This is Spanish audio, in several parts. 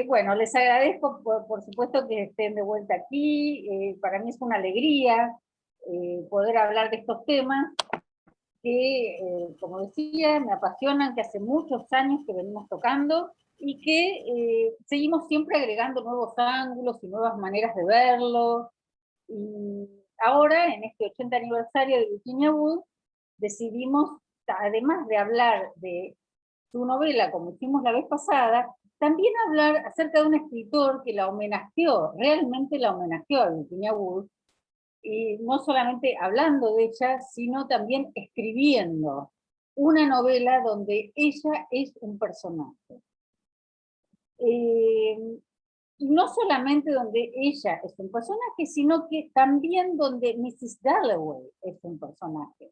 Bueno, les agradezco por supuesto que estén de vuelta aquí. Para mí es una alegría poder hablar de estos temas que, como decía, me apasionan, que hace muchos años que venimos tocando y que seguimos siempre agregando nuevos ángulos y nuevas maneras de verlo. Y ahora, en este 80 aniversario de Virginia Woolf, decidimos, además de hablar de su novela, como hicimos la vez pasada, también hablar acerca de un escritor que la homenajeó, realmente la homenajeó a Virginia Woolf, y no solamente hablando de ella, sino también escribiendo una novela donde ella es un personaje. No solamente donde ella es un personaje, sino que también donde Mrs. Dalloway es un personaje,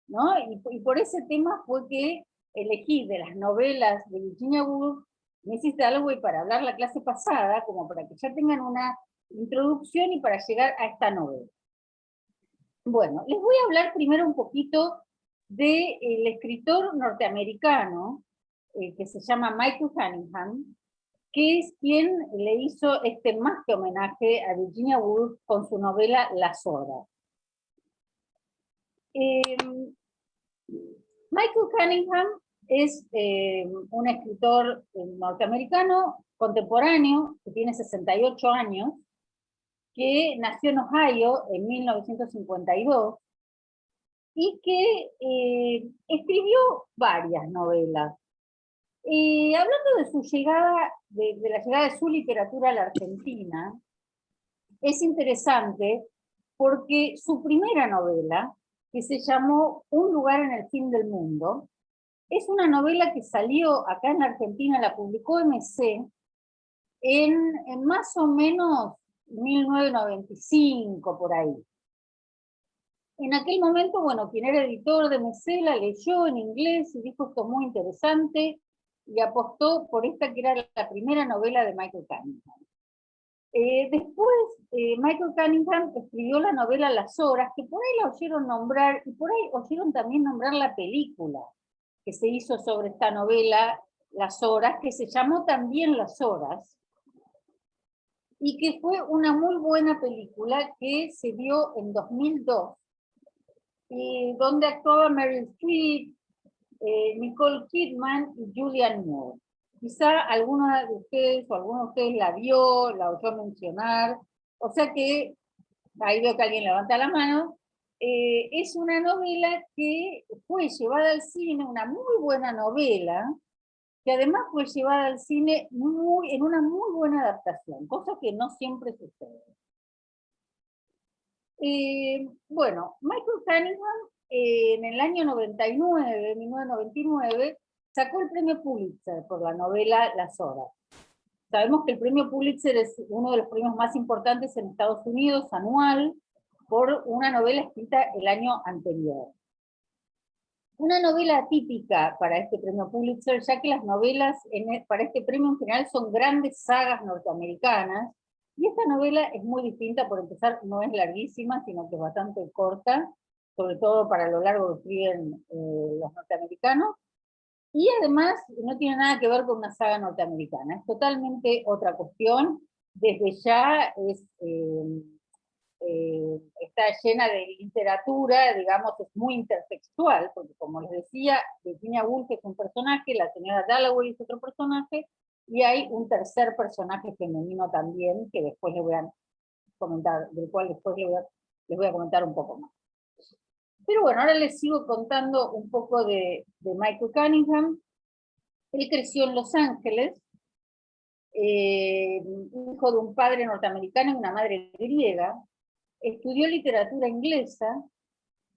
¿no? Y por ese tema fue que elegí de las novelas de Virginia Woolf, Mrs. Dalloway, para hablar la clase pasada, como para que ya tengan una introducción y para llegar a esta novela. Bueno, les voy a hablar primero un poquito del escritor norteamericano que se llama Michael Cunningham, que es quien le hizo este más que homenaje a Virginia Woolf con su novela Las Horas. Michael Cunningham es un escritor norteamericano contemporáneo que tiene 68 años, que nació en Ohio en 1952 y que escribió varias novelas. Hablando de su llegada, de la llegada de su literatura a la Argentina, es interesante porque su primera novela, que se llamó Un lugar en el fin del mundo, es una novela que salió acá en la Argentina, la publicó MC en más o menos 1995, por ahí. En aquel momento, bueno, quien era editor de MC la leyó en inglés y dijo esto muy interesante y apostó por esta que era la primera novela de Michael Cunningham. Después, Michael Cunningham escribió la novela Las Horas, que por ahí la oyeron nombrar, y por ahí oyeron también nombrar la película que se hizo sobre esta novela, Las Horas, que se llamó también Las Horas, y que fue una muy buena película que se dio en 2002, donde actuaba Meryl Streep, Nicole Kidman y Julianne Moore. Quizá alguna de ustedes o alguno de ustedes la vio, la oyó mencionar, o sea que, ahí veo que alguien levanta la mano, es una novela que fue llevada al cine, una muy buena novela, que además fue llevada al cine en una muy buena adaptación, cosa que no siempre sucede. Bueno, Michael Cunningham en el año 1999, sacó el premio Pulitzer por la novela Las Horas. Sabemos que el premio Pulitzer es uno de los premios más importantes en Estados Unidos, anual, por una novela escrita el año anterior. Una novela atípica para este premio Pulitzer, ya que las novelas para este premio en general son grandes sagas norteamericanas, y esta novela es muy distinta. Por empezar, no es larguísima, sino que es bastante corta, sobre todo para lo largo que escriben los norteamericanos, y además no tiene nada que ver con una saga norteamericana, es totalmente otra cuestión. Desde ya está llena de literatura, digamos, es muy intertextual, porque como les decía, Virginia Woolf es un personaje, la señora Dalloway es otro personaje, y hay un tercer personaje femenino también, que después les voy a comentar, del cual después les voy a comentar un poco más. Pero bueno, ahora les sigo contando un poco de Michael Cunningham. Él creció en Los Ángeles, hijo de un padre norteamericano y una madre griega. Estudió literatura inglesa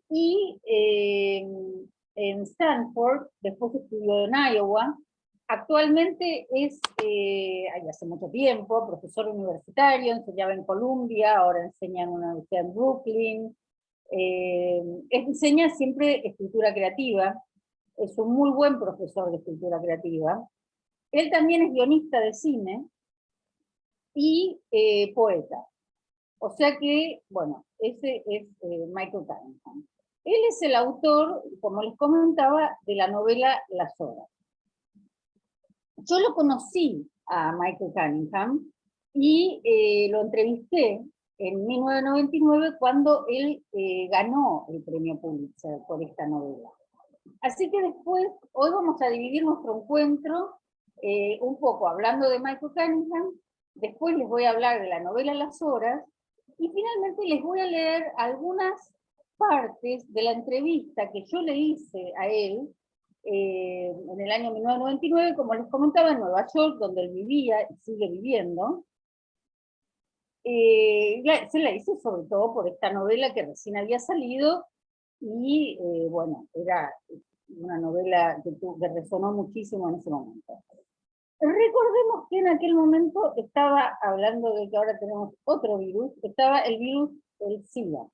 y en Stanford, después estudió en Iowa. Actualmente es, hace mucho tiempo, profesor universitario, enseñaba en Columbia, ahora enseña en una universidad en Brooklyn. Enseña siempre escritura creativa, es un muy buen profesor de escritura creativa. Él también es guionista de cine y poeta. O sea que, bueno, ese es Michael Cunningham. Él es el autor, como les comentaba, de la novela Las Horas. Yo lo conocí a Michael Cunningham, y lo entrevisté en 1999 cuando él ganó el premio Pulitzer por esta novela. Así que después, hoy vamos a dividir nuestro encuentro un poco hablando de Michael Cunningham, después les voy a hablar de la novela Las Horas, y finalmente les voy a leer algunas partes de la entrevista que yo le hice a él en el año 1999, como les comentaba, en Nueva York, donde él vivía y sigue viviendo. Se la hice sobre todo por esta novela que recién había salido, y bueno, era una novela que resonó muchísimo en ese momento. Recordemos que en aquel momento estaba, hablando de que ahora tenemos otro virus, estaba el virus del SIDA,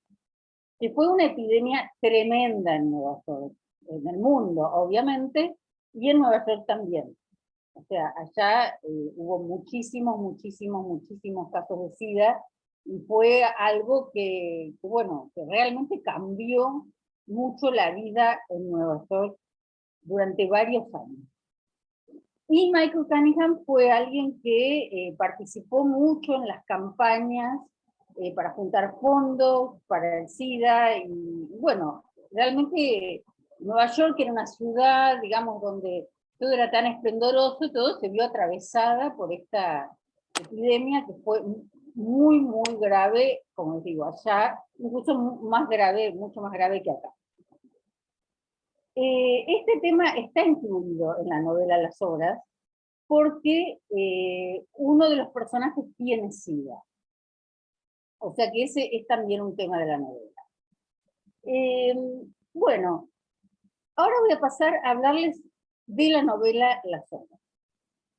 que fue una epidemia tremenda en Nueva York, en el mundo, obviamente, y en Nueva York también. O sea, allá hubo muchísimos casos de SIDA, y fue algo bueno, que realmente cambió mucho la vida en Nueva York durante varios años. Y Michael Cunningham fue alguien que participó mucho en las campañas para juntar fondos para el SIDA, y bueno, realmente Nueva York era una ciudad, digamos, donde todo era tan esplendoroso, y todo se vio atravesada por esta epidemia que fue muy grave, como les digo, allá, incluso más grave, mucho más grave que acá. Este tema está incluido en la novela Las Horas, porque uno de los personajes tiene SIDA. O sea que ese es también un tema de la novela. Bueno, ahora voy a pasar a hablarles de la novela Las Horas.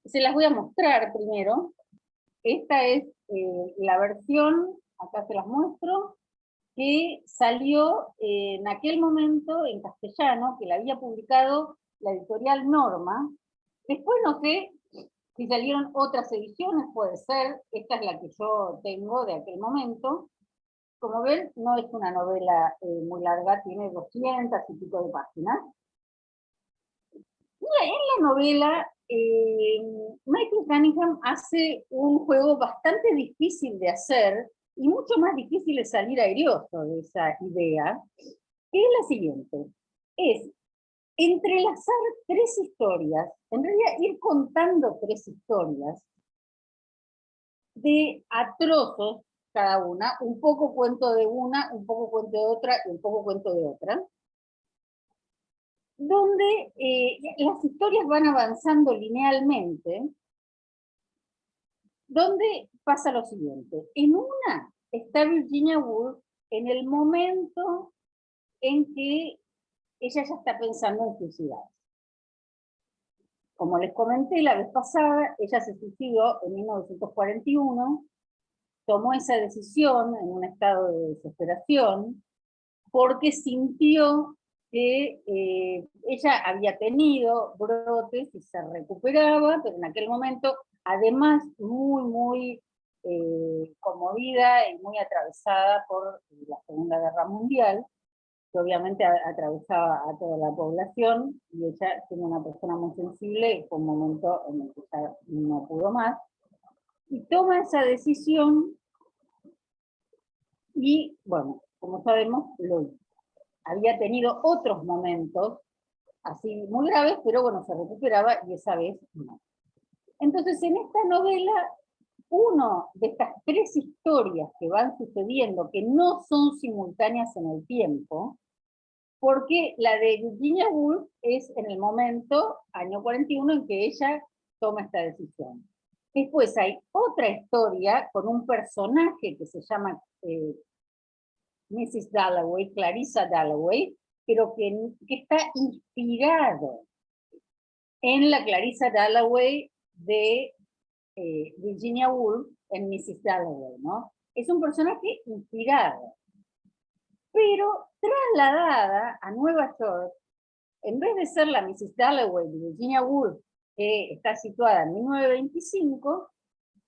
Se las voy a mostrar primero. Esta es la versión, acá se las muestro, que salió en aquel momento en castellano, que la había publicado la editorial Norma. Después no sé si salieron otras ediciones, puede ser. Esta es la que yo tengo de aquel momento. Como ven, no es una novela muy larga, tiene 200 y pico de páginas. En la novela, Michael Cunningham hace un juego bastante difícil de hacer, y mucho más difícil de salir airoso de esa idea, que es la siguiente. Es entrelazar tres historias, en realidad ir contando tres historias, a trozos cada una, un poco cuento de una, un poco cuento de otra y un poco cuento de otra, donde las historias van avanzando linealmente, donde pasa lo siguiente. En una está Virginia Woolf en el momento en que ella ya está pensando en suicidarse. Como les comenté la vez pasada, ella se suicidó en 1941, tomó esa decisión en un estado de desesperación, porque sintió que ella había tenido brotes y se recuperaba, pero en aquel momento, además, muy conmovida y muy atravesada por la Segunda Guerra Mundial, que obviamente atravesaba a toda la población, y ella, siendo una persona muy sensible, fue un momento en el que ya no pudo más, y toma esa decisión, y bueno, como sabemos, lo hizo. Había tenido otros momentos así muy graves, pero bueno, se recuperaba, y esa vez no. Entonces, en esta novela, uno de estas tres historias que van sucediendo, que no son simultáneas en el tiempo, porque la de Virginia Woolf es en el momento, año 41, en que ella toma esta decisión. Después hay otra historia con un personaje que se llama Mrs. Dalloway, Clarissa Dalloway, pero que está inspirado en la Clarissa Dalloway de Virginia Woolf, en Mrs. Dalloway, ¿no? Es un personaje inspirado, pero trasladada a Nueva York. En vez de ser la Mrs. Dalloway de Virginia Woolf, que está situada en 1925,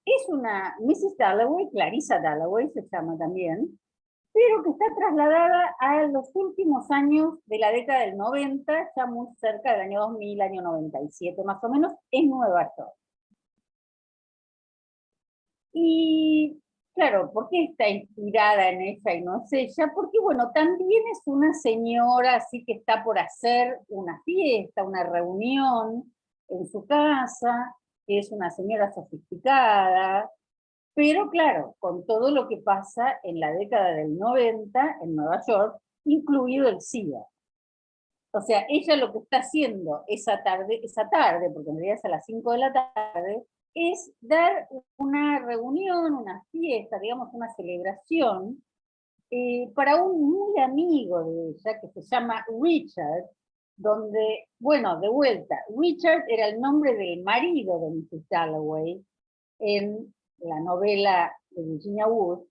es una Mrs. Dalloway, Clarissa Dalloway se llama también, pero que está trasladada a los últimos años de la década del 90, ya muy cerca del año 2000, año 97 más o menos, en Nueva York. Y claro, ¿por qué está inspirada en ella y no es ella? Porque bueno, también es una señora así que está por hacer una fiesta, una reunión en su casa, que es una señora sofisticada, pero claro, con todo lo que pasa en la década del 90 en Nueva York, incluido el SIDA. O sea, ella lo que está haciendo esa tarde, porque en realidad es a las 5 de la tarde, es dar una reunión, una fiesta, digamos, una celebración, para un muy amigo de ella que se llama Richard, donde, bueno, de vuelta, Richard era el nombre del marido de Mrs. Dalloway en la novela de Virginia Woolf,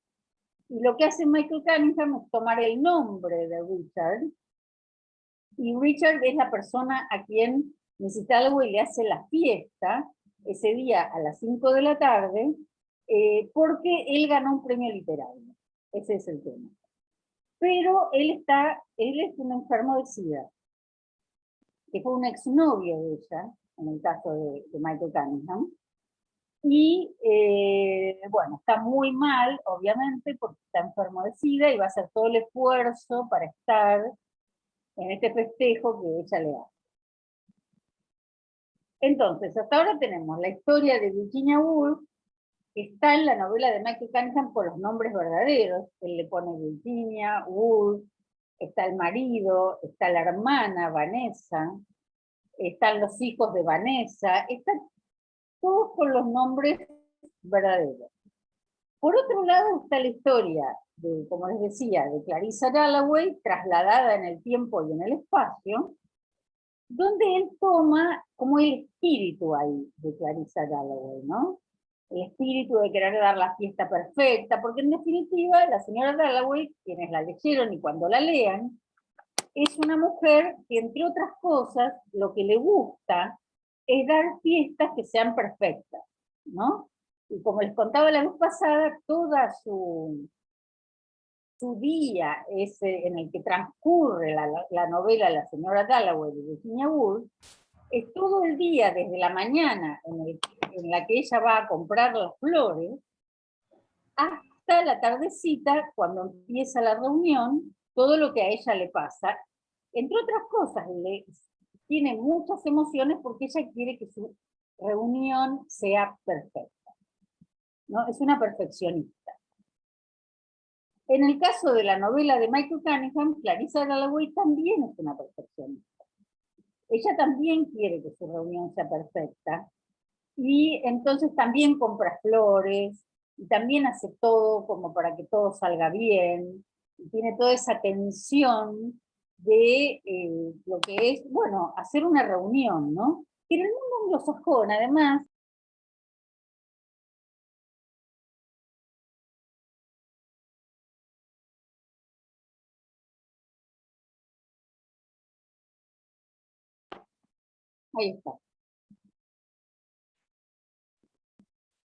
y lo que hace Michael Cunningham es tomar el nombre de Richard, y Richard es la persona a quien Mrs. Dalloway le hace la fiesta ese día a las 5 de la tarde, porque él ganó un premio literario. Ese es el tema. Pero él es un enfermo de SIDA, que fue un exnovio de ella, en el caso de Michael Cunningham. Y bueno, está muy mal, obviamente, porque está enfermo de SIDA y va a hacer todo el esfuerzo para estar en este festejo que ella le hace. Entonces, hasta ahora tenemos la historia de Virginia Woolf, que está en la novela de Michael Cunningham por los nombres verdaderos. Él le pone Virginia, Woolf, está el marido, está la hermana, Vanessa, están los hijos de Vanessa, están todos con los nombres verdaderos. Por otro lado está la historia de, como les decía, de Clarissa Dalloway, trasladada en el tiempo y en el espacio, donde él toma como el espíritu ahí de Clarissa Dalloway, ¿no? El espíritu de querer dar la fiesta perfecta, porque en definitiva la señora Dalloway, quienes la leyeron y cuando la lean, es una mujer que entre otras cosas lo que le gusta es dar fiestas que sean perfectas, ¿no? Y como les contaba la vez pasada, toda su día ese en el que transcurre la novela La señora Dalloway de Virginia Woolf, es todo el día, desde la mañana en la que ella va a comprar las flores, hasta la tardecita, cuando empieza la reunión, todo lo que a ella le pasa. Entre otras cosas, tiene muchas emociones porque ella quiere que su reunión sea perfecta, ¿no? Es una perfeccionista. En el caso de la novela de Michael Cunningham, Clarissa Dalloway también es una perfeccionista. Ella también quiere que su reunión sea perfecta, y entonces también compra flores, y también hace todo como para que todo salga bien, y tiene toda esa tensión de lo que es, bueno, hacer una reunión, ¿no? Que en el mundo anglosajón, además, ahí está.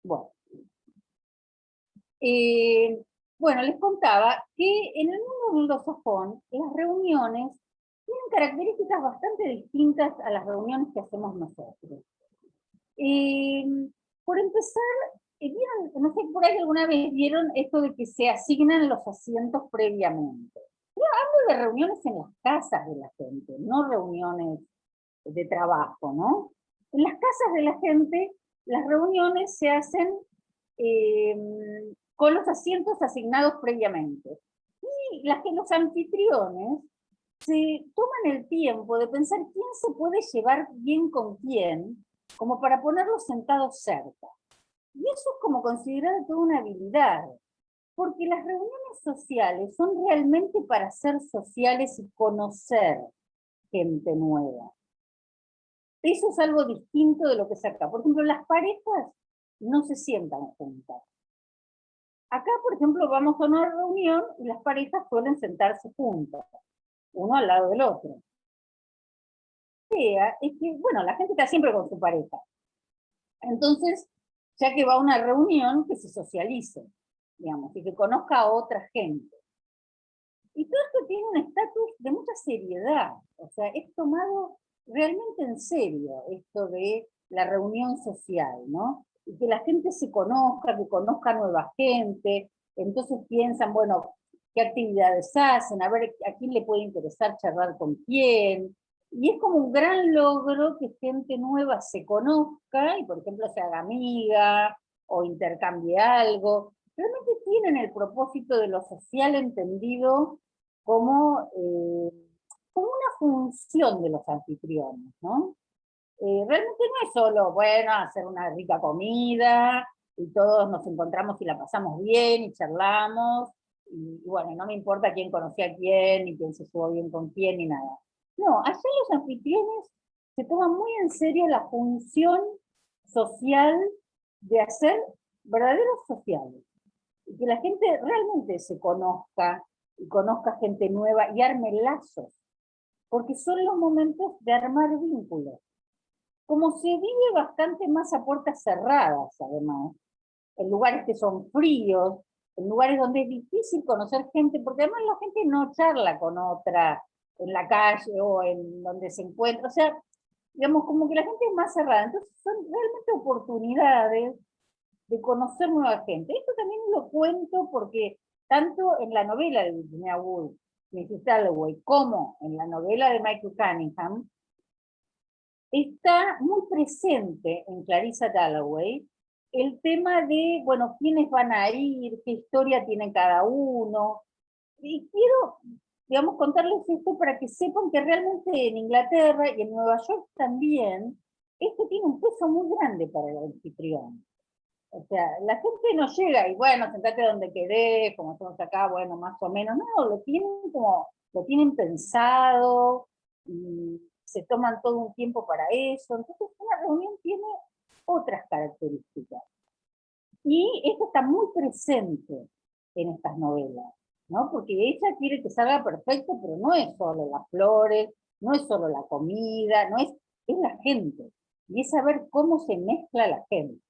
Bueno, eh, bueno, les contaba que en el mundo anglosajón las reuniones tienen características bastante distintas a las reuniones que hacemos nosotros. Eh, por empezar, ¿vieron, no sé, por ahí alguna vez vieron esto de que se asignan los asientos previamente? Yo hablo de reuniones en las casas de la gente, no reuniones de trabajo, ¿no? En las casas de la gente, las reuniones se hacen eh, con los asientos asignados previamente. Y los anfitriones se toman el tiempo de pensar quién se puede llevar bien con quién, como para ponerlos sentados cerca. Y eso es como considerado toda una habilidad, porque las reuniones sociales son realmente para ser sociales y conocer gente nueva. Eso es algo distinto de lo que es acá. Por ejemplo, las parejas no se sientan juntas. Acá, por ejemplo, vamos a una reunión y las parejas suelen sentarse juntas, uno al lado del otro. Es que, bueno, la gente está siempre con su pareja. Entonces, ya que va a una reunión, que se socialice, digamos, y que conozca a otra gente. Y todo esto tiene un estatus de mucha seriedad, o sea, es tomado realmente en serio esto de la reunión social, ¿no? y que la gente se conozca, que conozca nueva gente, entonces piensan, bueno, qué actividades hacen, a ver a quién le puede interesar charlar con quién, y es como un gran logro que gente nueva se conozca y, por ejemplo, se haga amiga o intercambie algo. Realmente tienen el propósito de lo social entendido como, como una función de los anfitriones, ¿no? Realmente no es solo, bueno, hacer una rica comida y todos nos encontramos y la pasamos bien y charlamos, y bueno, no me importa quién conocía a quién, ni quién se llevó bien con quién, ni nada. No, allá los anfitriones se toman muy en serio la función social de hacer verdaderos sociales, y que la gente realmente se conozca, y conozca gente nueva, y arme lazos, porque son los momentos de armar vínculos. Como se vive bastante más a puertas cerradas, además, en lugares que son fríos, en lugares donde es difícil conocer gente, porque además la gente no charla con otra en la calle o en donde se encuentra, o sea, digamos, como que la gente es más cerrada, entonces son realmente oportunidades de conocer nueva gente. Esto también lo cuento porque tanto en la novela de Virginia Woolf, Mrs. Dalloway, como en la novela de Michael Cunningham, está muy presente en Clarissa Dalloway el tema de, bueno, quiénes van a ir, qué historia tienen cada uno. Y quiero, digamos, contarles esto para que sepan que realmente en Inglaterra y en Nueva York también, esto tiene un peso muy grande para el anfitrión. O sea, la gente no llega y bueno, sentate donde querés, como estamos acá, bueno, más o menos. No, lo tienen como, lo tienen pensado y se toman todo un tiempo para eso. Entonces, una reunión tiene otras características. Y esto está muy presente en estas novelas, ¿no? Porque ella quiere que salga perfecto, pero no es solo las flores, no es solo la comida, no es la gente. Y es saber cómo se mezcla la gente.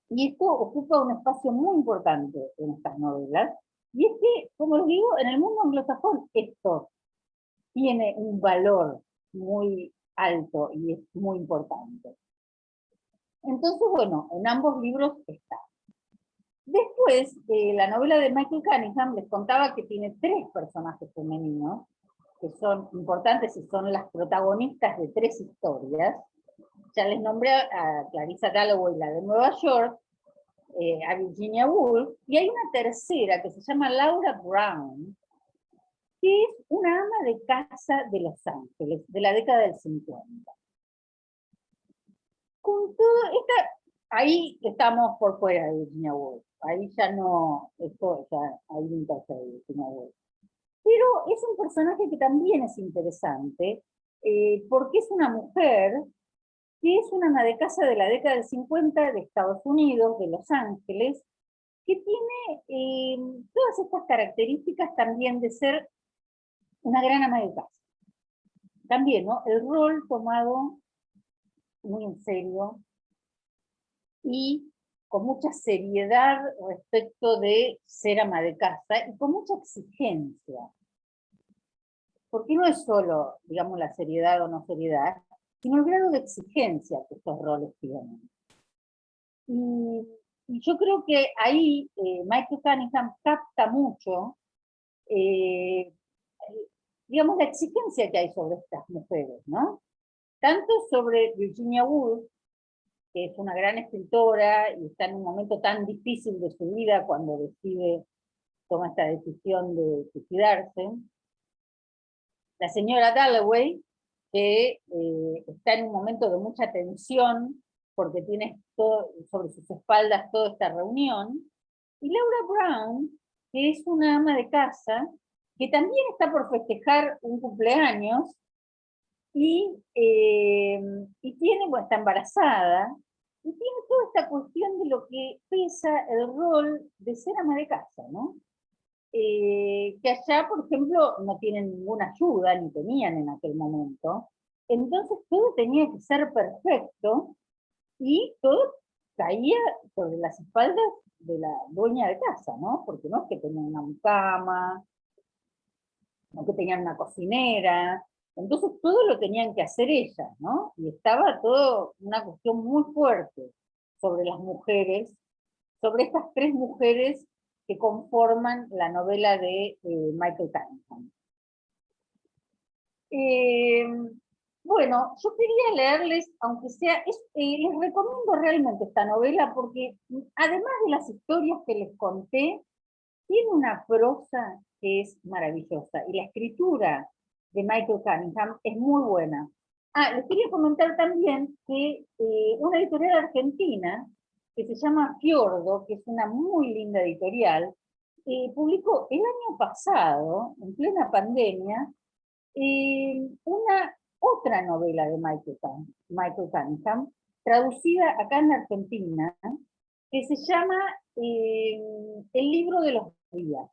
Y esto ocupa un espacio muy importante en estas novelas. Y es que, como les digo, en el mundo anglosajón esto tiene un valor muy alto y es muy importante. Entonces, bueno, en ambos libros está. Después, la novela de Michael Cunningham les contaba que tiene 3 personajes femeninos, que son importantes y son las protagonistas de 3 historias. Ya les nombré a Clarissa Dalloway, la de Nueva York, a Virginia Woolf, y hay una tercera que se llama Laura Brown, que es una ama de casa de Los Ángeles, de la década del 50. Con todo esta, ahí estamos por fuera de Virginia Woolf, ahí ya no, esto ya, ahí no interesa de Virginia Woolf. Pero es un personaje que también es interesante, porque es una mujer que es una ama de casa de la década del 50 de Estados Unidos, de Los Ángeles, que tiene todas estas características también de ser una gran ama de casa. También, ¿no? El rol tomado muy en serio y con mucha seriedad respecto de ser ama de casa y con mucha exigencia. Porque no es solo, digamos, la seriedad o no seriedad, sino el grado de exigencia que estos roles tienen. Y yo creo que ahí Michael Cunningham capta mucho digamos, la exigencia que hay sobre estas mujeres, ¿no? Tanto sobre Virginia Woolf, que es una gran escritora y está en un momento tan difícil de su vida cuando toma esta decisión de suicidarse. La señora Dalloway, que está en un momento de mucha tensión porque tiene todo, sobre sus espaldas toda esta reunión. Y Laura Brown, que es una ama de casa, que también está por festejar un cumpleaños y tiene, bueno, está embarazada, y tiene toda esta cuestión de lo que pesa el rol de ser ama de casa, ¿no? Que allá, por ejemplo, no tienen ninguna ayuda, ni tenían en aquel momento, entonces todo tenía que ser perfecto, y todo caía sobre las espaldas de la dueña de casa, ¿no? Porque no es que tenían una mucama, no que tenían una cocinera, entonces todo lo tenían que hacer ellas, ¿no? Y estaba todo una cuestión muy fuerte sobre las mujeres, sobre estas tres mujeres que conforman la novela de Michael Cunningham. Bueno, yo quería leerles, aunque sea, les recomiendo realmente esta novela porque además de las historias que les conté, tiene una prosa que es maravillosa y la escritura de Michael Cunningham es muy buena. Les quería comentar también que una editorial argentina que se llama Fiordo, que es una muy linda editorial, publicó el año pasado, en plena pandemia, una otra novela de Michael Cunningham, traducida acá en Argentina, que se llama El libro de los días,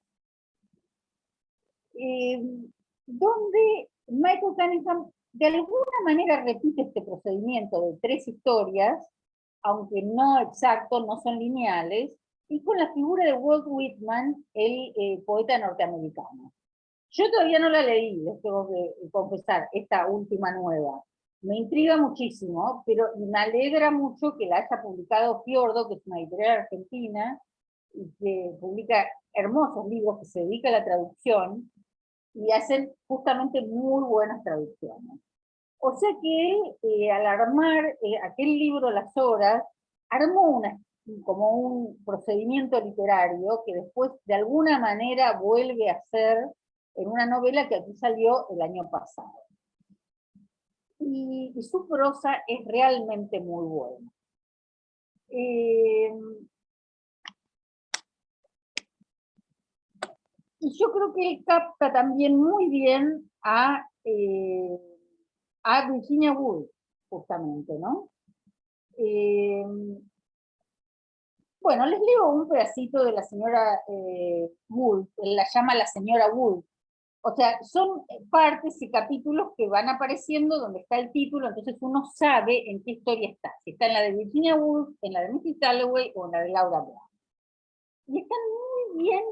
donde Michael Cunningham de alguna manera repite este procedimiento de tres historias, aunque no exactos, no son lineales, y con la figura de Walt Whitman, el poeta norteamericano. Yo todavía no la leí, les tengo que confesar, esta última nueva. Me intriga muchísimo, pero me alegra mucho que la haya publicado Fiordo, que es una editorial argentina, y que publica hermosos libros que se dedica a la traducción, y hacen justamente muy buenas traducciones. O sea que él, al armar aquel libro Las Horas, armó como un procedimiento literario que después de alguna manera vuelve a ser en una novela que aquí salió el año pasado. Y su prosa es realmente muy buena. Y yo creo que él capta también muy bien a Virginia Woolf, justamente, ¿no? Bueno, les leo un pedacito de la señora Woolf, él la llama la señora Woolf. O sea, son partes y capítulos que van apareciendo donde está el título, entonces uno sabe en qué historia está. Si está en la de Virginia Woolf, en la de Mrs. Dalloway o en la de Laura Brown. Y están muy bien,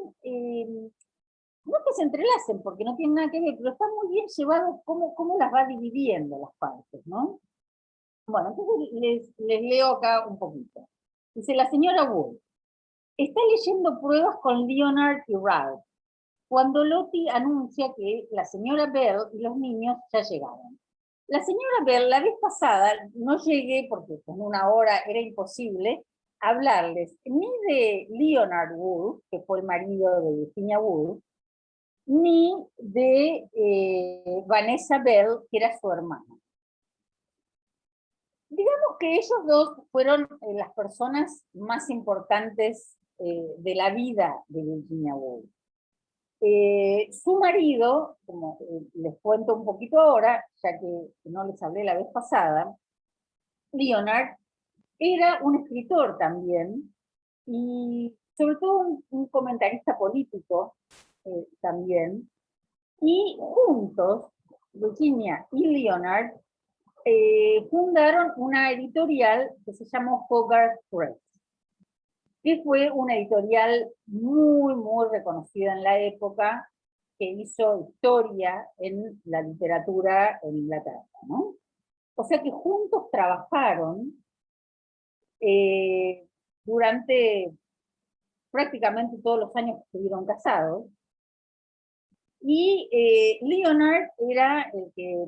no que se entrelacen porque no tienen nada que ver, pero está muy bien llevado cómo las va dividiendo las partes, ¿no? Bueno, entonces les leo acá un poquito. Dice la señora Woolf, está leyendo pruebas con Leonard y Ralph, cuando Lottie anuncia que la señora Bell y los niños ya llegaron. La señora Bell la vez pasada no llegué porque con una hora era imposible hablarles ni de Leonard Woolf, que fue el marido de Virginia Woolf, ni de Vanessa Bell, que era su hermana. Digamos que ellos dos fueron las personas más importantes de la vida de Virginia Woolf. Su marido, como les cuento un poquito ahora, ya que no les hablé la vez pasada, Leonard, era un escritor también, y sobre todo un comentarista político también, y juntos, Virginia y Leonard, fundaron una editorial que se llamó Hogarth Press, que fue una editorial muy reconocida en la época, que hizo historia en la literatura en Inglaterra, ¿no? O sea que juntos trabajaron durante prácticamente todos los años que estuvieron casados, y Leonard era el que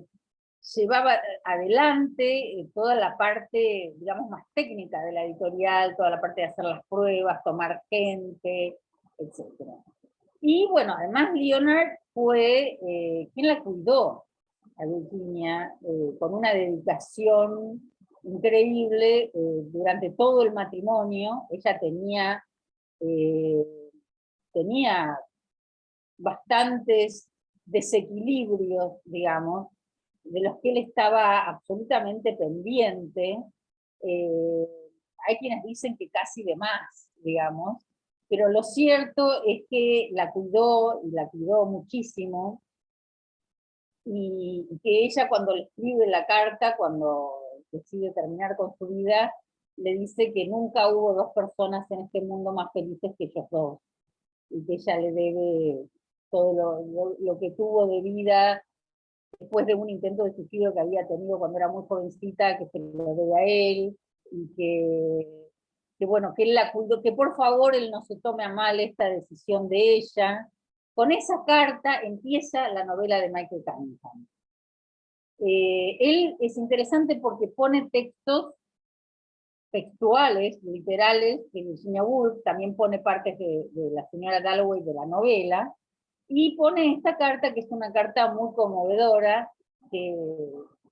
llevaba adelante toda la parte, digamos, más técnica de la editorial, toda la parte de hacer las pruebas, tomar gente, etc. Y bueno, además Leonard fue quien la cuidó a Virginia con una dedicación increíble durante todo el matrimonio. Ella tenía bastantes desequilibrios, digamos, de los que él estaba absolutamente pendiente. Hay quienes dicen que casi de más, digamos, pero lo cierto es que la cuidó y la cuidó muchísimo, y que ella cuando le escribe la carta, cuando decide terminar con su vida, le dice que nunca hubo dos personas en este mundo más felices que ellos dos, y que ella le debe todo lo que tuvo de vida después de un intento de suicidio que había tenido cuando era muy jovencita, que se lo debe a él, y que que bueno, que él la cuidó, que por favor él no se tome a mal esta decisión de ella. Con esa carta empieza la novela de Michael Cunningham. Él es interesante porque pone textos textuales, literales, de Virginia Woolf, también pone partes de la señora Dalloway de la novela, y pone esta carta, que es una carta muy conmovedora, que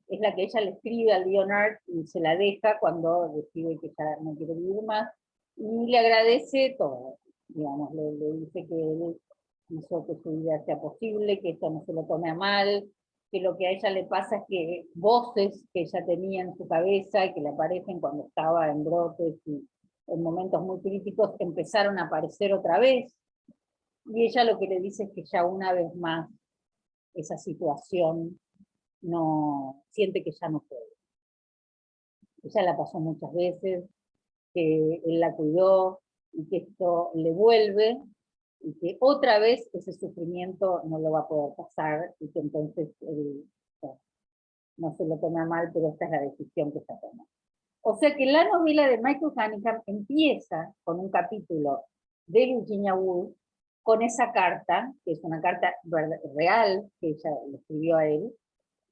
es la que ella le escribe a Leonard y se la deja cuando decide que ya no quiere vivir más, y le agradece todo, digamos, le dice que él hizo que su vida sea posible, que esto no se lo tome a mal, que lo que a ella le pasa es que voces que ella tenía en su cabeza y que le aparecen cuando estaba en brotes y en momentos muy críticos empezaron a aparecer otra vez, y ella lo que le dice es que ya una vez más esa situación no siente que ya no puede. Ella la pasó muchas veces, que él la cuidó y que esto le vuelve y que otra vez ese sufrimiento no lo va a poder pasar y que entonces él, no se lo toma mal, pero esta es la decisión que está tomando. O sea que la novela de Michael Cunningham empieza con un capítulo de Virginia Woolf, con esa carta, que es una carta real que ella le escribió a él,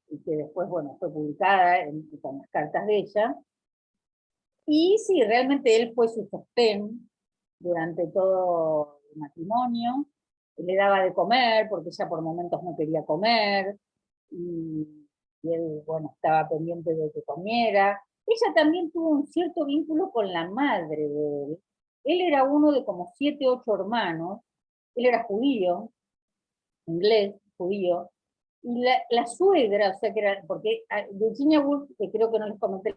y que después, bueno, fue publicada con las cartas de ella. Y sí, realmente él fue su sostén durante todo el matrimonio, le daba de comer, porque ella por momentos no quería comer, y él, bueno, estaba pendiente de que comiera. Ella también tuvo un cierto vínculo con la madre de él. Él era uno de como 7, 8 hermanos, él era judío, inglés, judío, y la suegra, o sea que era, porque Virginia Woolf, que creo que no les comenté,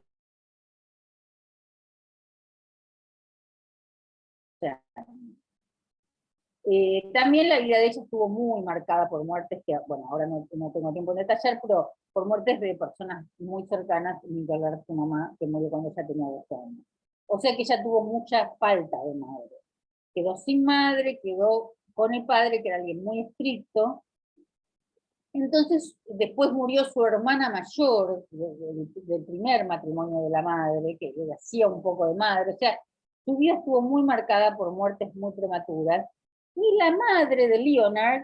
también la vida de ella estuvo muy marcada por muertes que, bueno, ahora no tengo tiempo de detallar, pero por muertes de personas muy cercanas, ni que hablar de su mamá, que murió cuando ella tenía 12 años. O sea que ella tuvo mucha falta de madre. Quedó sin madre, quedó con el padre, que era alguien muy estricto. Entonces, después murió su hermana mayor, del primer matrimonio de la madre, que le hacía un poco de madre. O sea, su vida estuvo muy marcada por muertes muy prematuras. Y la madre de Leonard,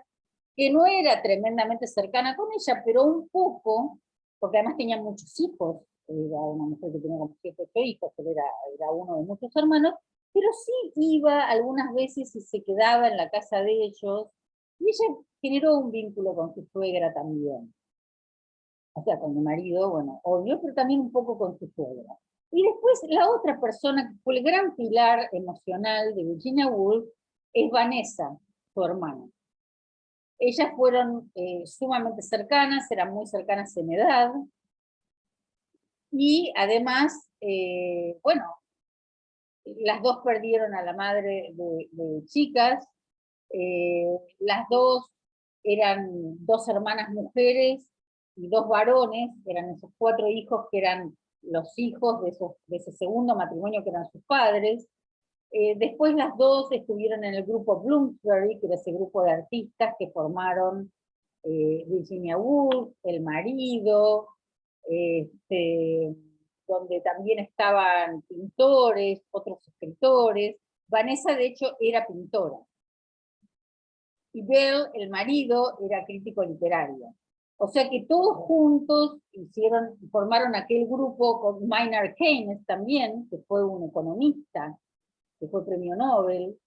que no era tremendamente cercana con ella, pero un poco, porque además tenía muchos hijos, era una mujer que tenía como 7 o 8 hijos, pero era uno de muchos hermanos, pero sí iba algunas veces y se quedaba en la casa de ellos, y ella generó un vínculo con su suegra también. O sea, con mi marido, bueno, obvio, pero también un poco con su suegra. Y después la otra persona que fue el gran pilar emocional de Virginia Woolf es Vanessa, su hermana. Ellas fueron sumamente cercanas, eran muy cercanas en edad, y además, bueno, las dos perdieron a la madre de chicas, las dos eran 2 hermanas mujeres y 2 varones, eran esos 4 hijos que eran los hijos de ese segundo matrimonio que eran sus padres. Después las dos estuvieron en el grupo Bloomsbury, que era ese grupo de artistas que formaron Virginia Woolf, el marido, donde también estaban pintores, otros escritores. Vanessa, de hecho, era pintora. Y Bell, el marido, era crítico literario. O sea que todos juntos formaron aquel grupo con Maynard Keynes también, que fue un economista, que fue premio Nobel.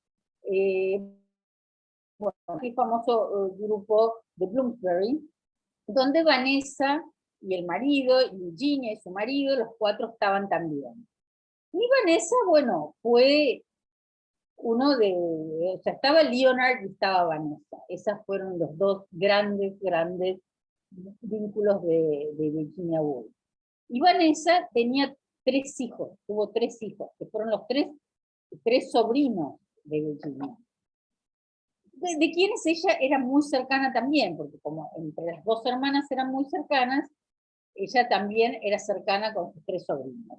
Bueno, el famoso grupo de Bloomsbury, donde Vanessa y el marido, y Virginia y su marido, los 4 estaban también. Y Vanessa, bueno, fue uno de, o sea, estaba Leonard y estaba Vanessa. Esos fueron los 2 grandes vínculos de Virginia Woolf. Y Vanessa tenía 3 hijos, tuvo 3 hijos, que fueron los 3 sobrinos de Virginia. De quienes ella era muy cercana también, porque como entre las 2 hermanas eran muy cercanas, ella también era cercana con sus 3 sobrinos.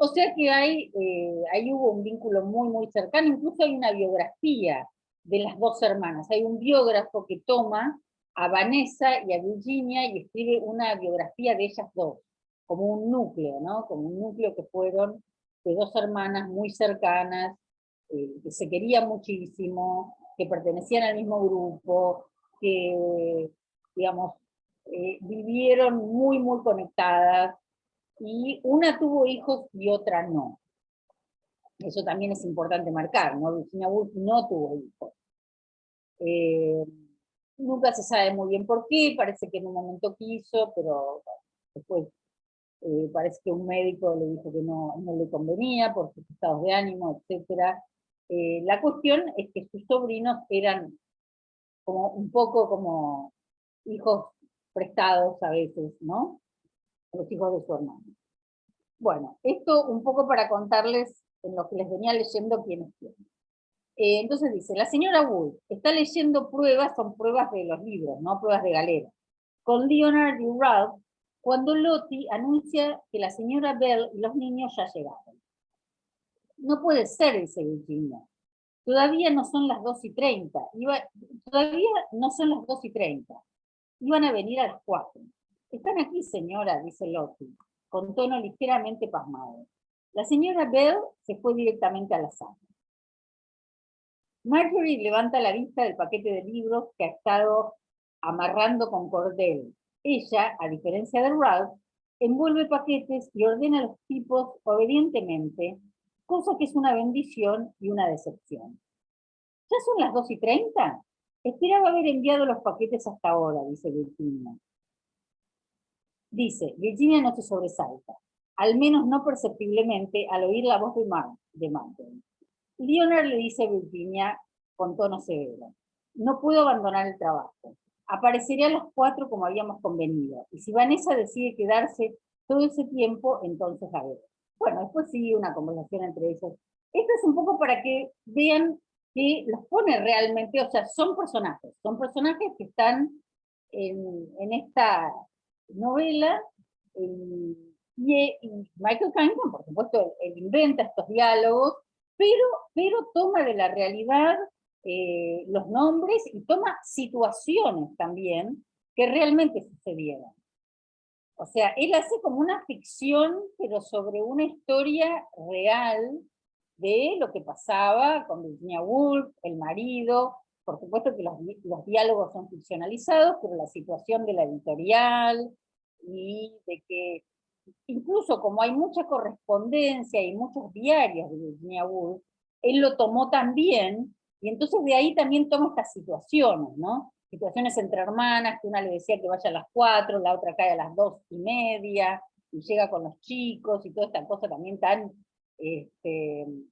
O sea que ahí hubo un vínculo muy cercano, incluso hay una biografía de las 2 hermanas. Hay un biógrafo que toma a Vanessa y a Virginia y escribe una biografía de ellas 2, como un núcleo, ¿no? Como un núcleo que fueron de dos hermanas muy cercanas, que se querían muchísimo, que pertenecían al mismo grupo, que, digamos, vivieron muy, muy conectadas, y una tuvo hijos y otra no. Eso también es importante marcar, ¿no? Virginia Woolf no tuvo hijos. Eh, Nunca se sabe muy bien por qué, parece que en un momento quiso, pero bueno, después parece que un médico le dijo que no le convenía por sus estados de ánimo, etc. La cuestión es que sus sobrinos eran como un poco como hijos prestados a veces, ¿no? Los hijos de su hermano. Bueno, esto un poco para contarles en lo que les venía leyendo quiénes tienen. Entonces dice, la señora Wood está leyendo pruebas, son pruebas de los libros, ¿no? Pruebas de galera, con Leonard y Ralph, cuando Lottie anuncia que la señora Bell y los niños ya llegaron. No puede ser, dice Virginia. Todavía no son las 2:30. Todavía no son las 2:30. Iban a venir a las 4. Están aquí, señora, dice Lottie, con tono ligeramente pasmado. La señora Bell se fue directamente a la sala. Marjorie levanta la vista del paquete de libros que ha estado amarrando con cordel. Ella, a diferencia de Ralph, envuelve paquetes y ordena a los tipos obedientemente, cosa que es una bendición y una decepción. ¿Ya son las 2:30? Esperaba haber enviado los paquetes hasta ahora, dice Virginia. Virginia no se sobresalta, al menos no perceptiblemente al oír la voz de Marjorie. Leonard le dice a Virginia con tono severo, no puedo abandonar el trabajo. Apareceré a las 4 como habíamos convenido, y si Vanessa decide quedarse todo ese tiempo, entonces la veré. Bueno, después sigue una conversación entre ellos. Esto es un poco para que vean que los pone realmente, o sea, son personajes que están en esta novela, y Michael Cunningham, por supuesto, él inventa estos diálogos, pero toma de la realidad los nombres y toma situaciones también que realmente sucedieron. O sea, él hace como una ficción, pero sobre una historia real de lo que pasaba con Virginia Woolf, el marido. Por supuesto que los diálogos son ficcionalizados, pero la situación de la editorial y de que incluso como hay mucha correspondencia y muchos diarios de Virginia Woolf, él lo tomó también, y entonces de ahí también toma estas situaciones, ¿no? Situaciones entre hermanas, que una le decía que vaya a las 4, la otra cae a las 2:30, y llega con los chicos, y toda esta cosa también tan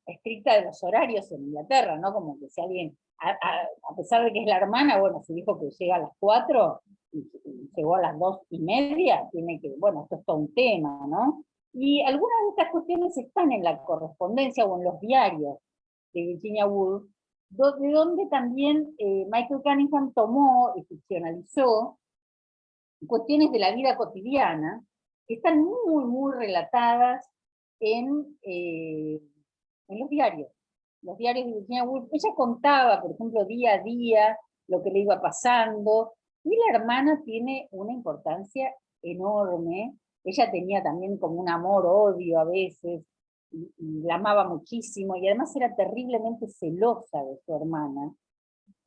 estricta de los horarios en Inglaterra, ¿no? Como que si alguien, a pesar de que es la hermana, bueno, se dijo que llega a las 4, y llegó a las 2:30, tiene que, bueno, esto es todo un tema, ¿no? Y algunas de estas cuestiones están en la correspondencia o en los diarios de Virginia Woolf, de donde también Michael Cunningham tomó y ficcionalizó cuestiones de la vida cotidiana que están muy, muy relatadas en los diarios de Virginia Woolf. Ella contaba, por ejemplo, día a día lo que le iba pasando, y la hermana tiene una importancia enorme. Ella tenía también como un amor-odio a veces, y la amaba muchísimo, y además era terriblemente celosa de su hermana.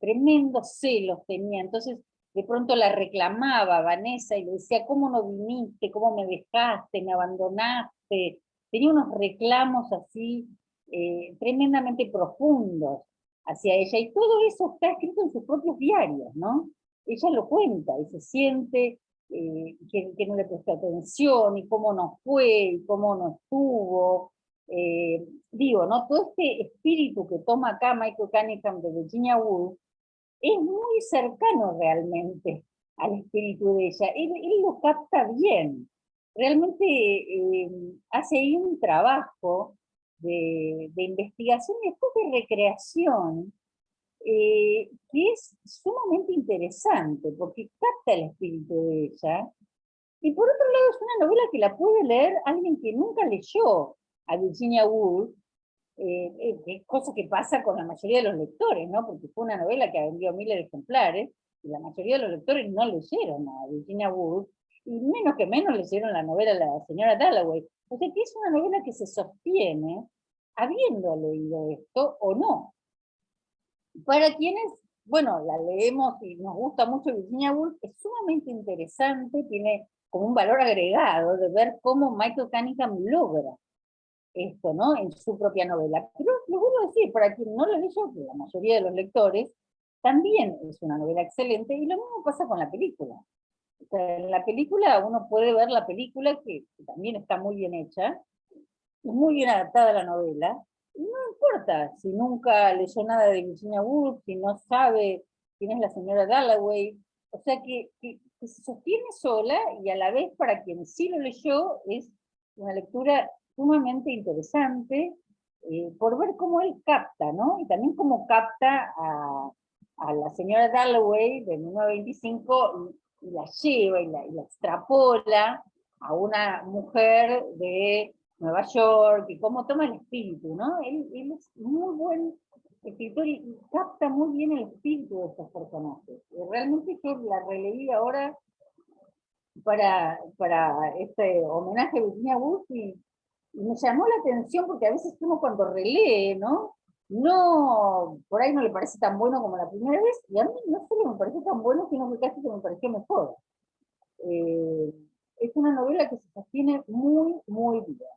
Tremendos celos tenía, entonces de pronto la reclamaba a Vanessa y le decía, ¿cómo no viniste? ¿Cómo me dejaste? ¿Me abandonaste? Tenía unos reclamos así tremendamente profundos hacia ella, y todo eso está escrito en sus propios diarios, ¿no? Ella lo cuenta y se siente que no le prestó atención, y cómo no fue, y cómo no estuvo. Digo, ¿no? Todo este espíritu que toma acá Michael Cunningham de Virginia Woolf es muy cercano realmente al espíritu de ella. Él lo capta bien. Realmente hace ahí un trabajo de investigación y después de recreación, que es sumamente interesante, porque capta el espíritu de ella. Y por otro lado, es una novela que la puede leer alguien que nunca leyó a Virginia Woolf, cosa que pasa con la mayoría de los lectores, ¿no? Porque fue una novela que ha vendido miles de ejemplares, y la mayoría de los lectores no leyeron a Virginia Woolf, y menos que menos leyeron la novela de la señora Dalloway. O sea que es una novela que se sostiene habiendo leído esto o no. Para quienes, bueno, la leemos y nos gusta mucho Virginia Woolf, es sumamente interesante, tiene como un valor agregado de ver cómo Michael Cunningham logra esto, ¿no? En su propia novela. Pero lo vuelvo a decir, para quien no lo leyó, que la mayoría de los lectores, también es una novela excelente, y lo mismo pasa con la película. O sea, en la película uno puede ver la película, que también está muy bien hecha, muy bien adaptada a la novela, y no importa si nunca leyó nada de Virginia Woolf, si no sabe quién es la señora Dalloway, o sea que se sostiene sola y a la vez para quien sí lo leyó es una lectura sumamente interesante por ver cómo él capta, ¿no? Y también cómo capta a la señora Dalloway de 1925 y la lleva y la extrapola a una mujer de Nueva York, y cómo toma el espíritu, ¿no? Él es muy buen escritor y capta muy bien el espíritu de estos personajes. Realmente yo la releí ahora para este homenaje a Virginia Woolf y me llamó la atención porque a veces uno cuando relee, ¿no? No, por ahí no le parece tan bueno como la primera vez, y a mí no solo me pareció tan bueno, sino que casi que me pareció mejor. Eh, es una novela que se sostiene muy, muy bien.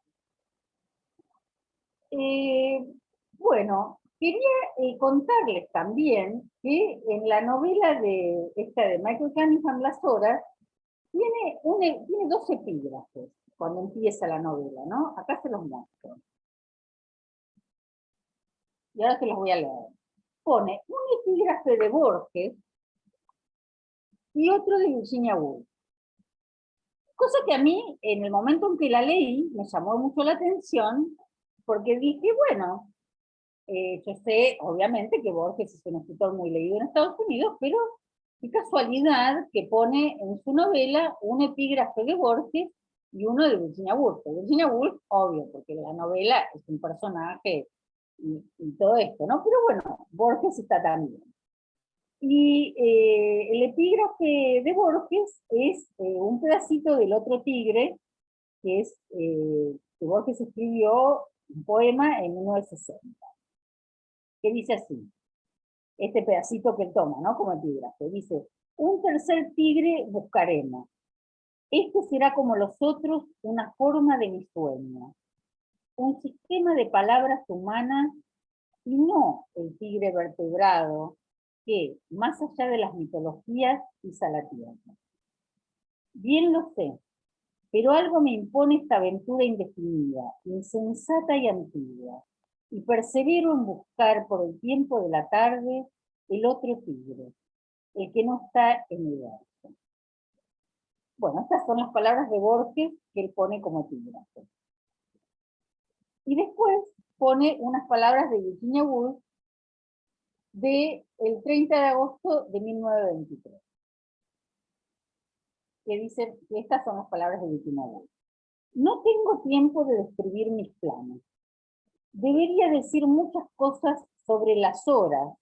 Eh, bueno, quería contarles también que en la novela de esta de Michael Cunningham, Las Horas, tiene dos epígrafes cuando empieza la novela, ¿no? Acá se los muestro. Y ahora se los voy a leer. Pone un epígrafe de Borges y otro de Virginia Woolf. Cosa que a mí, en el momento en que la leí, me llamó mucho la atención, porque dije, bueno, yo sé, obviamente, que Borges es un escritor muy leído en Estados Unidos, pero qué casualidad que pone en su novela un epígrafe de Borges y uno de Virginia Woolf. Virginia Woolf, obvio, porque la novela es un personaje y todo esto, ¿no? Pero bueno, Borges está también. Y el epígrafe de Borges es un pedacito del otro tigre, que es que Borges escribió un poema en 1960, que dice así, este pedacito que toma, ¿no? Como epígrafe, dice, un tercer tigre buscaremos. Este será como los otros una forma de mi sueño, un sistema de palabras humanas y no el tigre vertebrado que, más allá de las mitologías, pisa la tierra. Bien lo sé, pero algo me impone esta aventura indefinida, insensata y antigua, y persevero en buscar por el tiempo de la tarde el otro tigre, el que no está en el verso. Bueno, estas son las palabras de Borges que él pone como epígrafe. Y después pone unas palabras de Virginia Woolf del 30 de agosto de 1923, que dicen que estas son las palabras de Virginia Woolf. No tengo tiempo de describir mis planes. Debería decir muchas cosas sobre las horas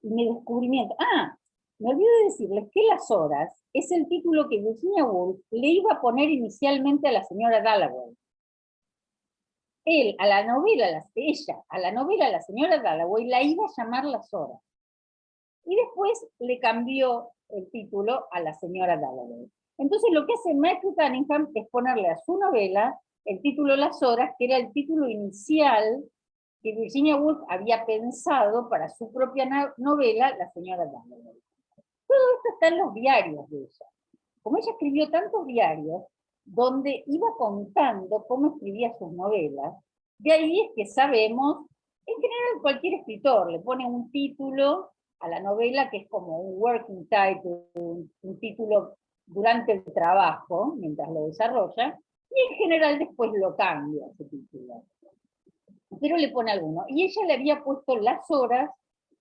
y mi descubrimiento. Ah, me olvidé de decirles que Las Horas es el título que Virginia Woolf le iba a poner inicialmente a la señora Dalloway. Ella, a la novela, la señora Dalloway, la iba a llamar Las Horas. Y después le cambió el título a la señora Dalloway. Entonces lo que hace Michael Cunningham es ponerle a su novela el título Las Horas, que era el título inicial que Virginia Woolf había pensado para su propia novela, La señora Dalloway. Todo esto está en los diarios de ella. Como ella escribió tantos diarios, donde iba contando cómo escribía sus novelas, de ahí es que sabemos, en general cualquier escritor le pone un título a la novela que es como un working title, un título durante el trabajo, mientras lo desarrolla, y en general después lo cambia ese título. Pero le pone alguno. Y ella le había puesto Las Horas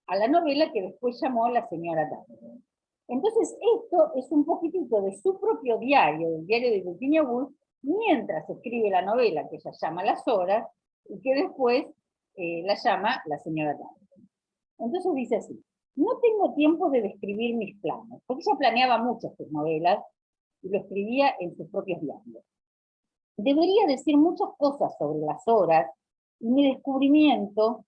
a la novela que después llamó La señora Dalloway. Entonces, esto es un poquitito de su propio diario, del diario de Virginia Woolf, mientras escribe la novela que ella llama Las Horas, y que después la llama La señora Dalloway. Entonces dice así, no tengo tiempo de describir mis planes, porque ella planeaba muchas sus novelas y lo escribía en sus propios diarios. debería decir muchas cosas sobre las horas y mi descubrimiento.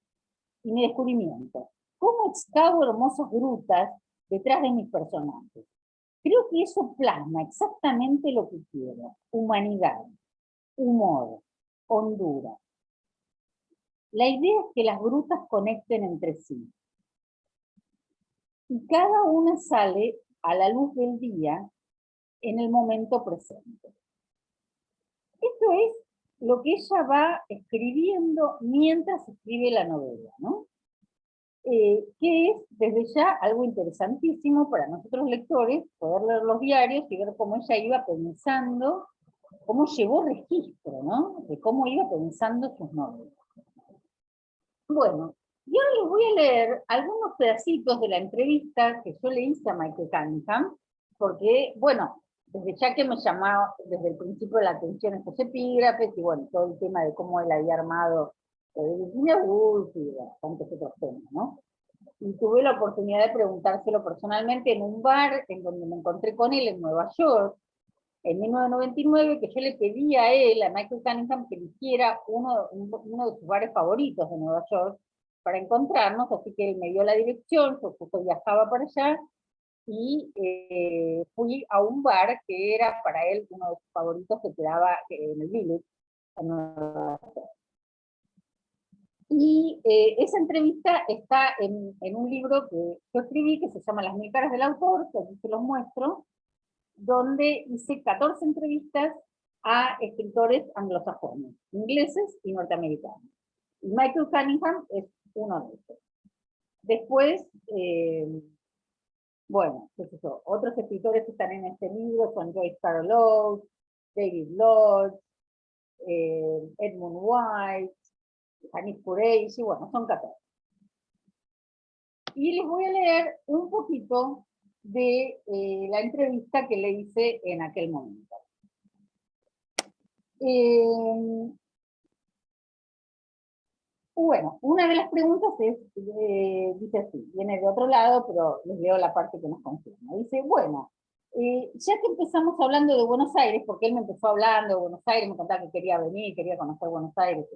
¿Cómo excavo hermosas grutas detrás de mis personajes? Creo que eso plasma exactamente lo que quiero: humanidad, humor, hondura. La idea es que las grutas conecten entre sí. Y cada una sale a la luz del día en el momento presente. Esto es lo que ella va escribiendo mientras escribe la novela, ¿no? Que es desde ya algo interesantísimo para nosotros lectores, poder leer los diarios y ver cómo ella iba pensando, cómo llevó registro, ¿no? De cómo iba pensando sus novelas. Bueno, y ahora les voy a leer algunos pedacitos de la entrevista que yo le hice a Michael Cunningham, porque, bueno, desde ya que me llamaba desde el principio la atención estos epígrafes, y bueno, todo el tema de cómo él había armado Virginia Woolf y bastantes otros temas, ¿no? Y tuve la oportunidad de preguntárselo personalmente en un bar en donde me encontré con él en Nueva York, en 1999, que yo le pedí a él, a Michael Cunningham, que eligiera uno de sus bares favoritos de Nueva York para encontrarnos, así que él me dio la dirección, yo justo viajaba para allá, y fui a un bar que era para él uno de sus favoritos, que quedaba en el Village, en Nueva York. Y esa entrevista está en un libro que yo escribí, que se llama Las 1000 caras del autor, que aquí se los muestro, donde hice 14 entrevistas a escritores anglosajones, ingleses y norteamericanos. Y Michael Cunningham es uno de ellos. Después, bueno, qué sé yo, otros escritores que están en este libro son Joyce Carol Oates, David Lodge, Edmund White, Hanif Kureishi, bueno, son 14. Y les voy a leer un poquito de la entrevista que le hice en aquel momento. Bueno, una de las preguntas es, dice así, viene de otro lado, pero les leo la parte que nos confirma. Dice, bueno, ya que empezamos hablando de Buenos Aires, porque él me empezó hablando de Buenos Aires, me contaba que quería venir, quería conocer Buenos Aires,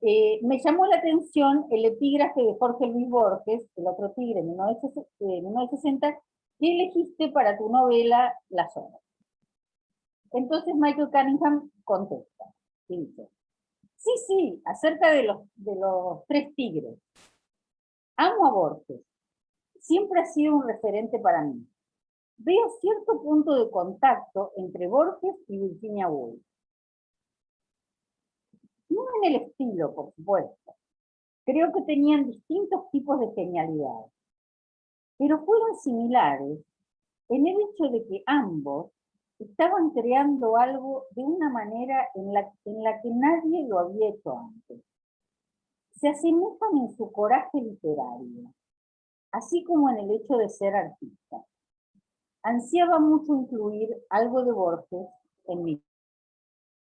me llamó la atención el epígrafe de Jorge Luis Borges, El otro tigre, en 1960, que elegiste para tu novela Las horas. Entonces Michael Cunningham contesta y dice, sí, sí, acerca de los tres tigres. Amo a Borges. Siempre ha sido un referente para mí. Veo cierto punto de contacto entre Borges y Virginia Woolf. No en el estilo, por supuesto. Creo que tenían distintos tipos de genialidad. Pero fueron similares en el hecho de que ambos estaban creando algo de una manera en la que nadie lo había hecho antes. Se asemejan en su coraje literario, así como en el hecho de ser artista. Ansiaba mucho incluir algo de Borges en mi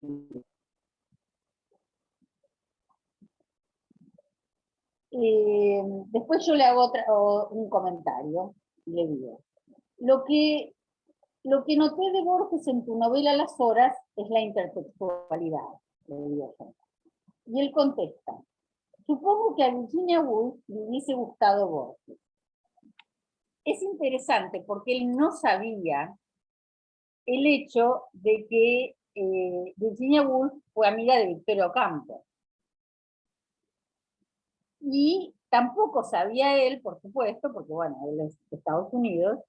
vida. Después yo le hago un comentario y le digo, lo que noté de Borges en tu novela Las horas es la intertextualidad, le digo yo. Y él contesta, supongo que a Virginia Woolf le hubiese gustado Borges. Es interesante porque él no sabía el hecho de que Virginia Woolf fue amiga de Victoria Ocampo. Y tampoco sabía él, por supuesto, porque bueno, él es de Estados Unidos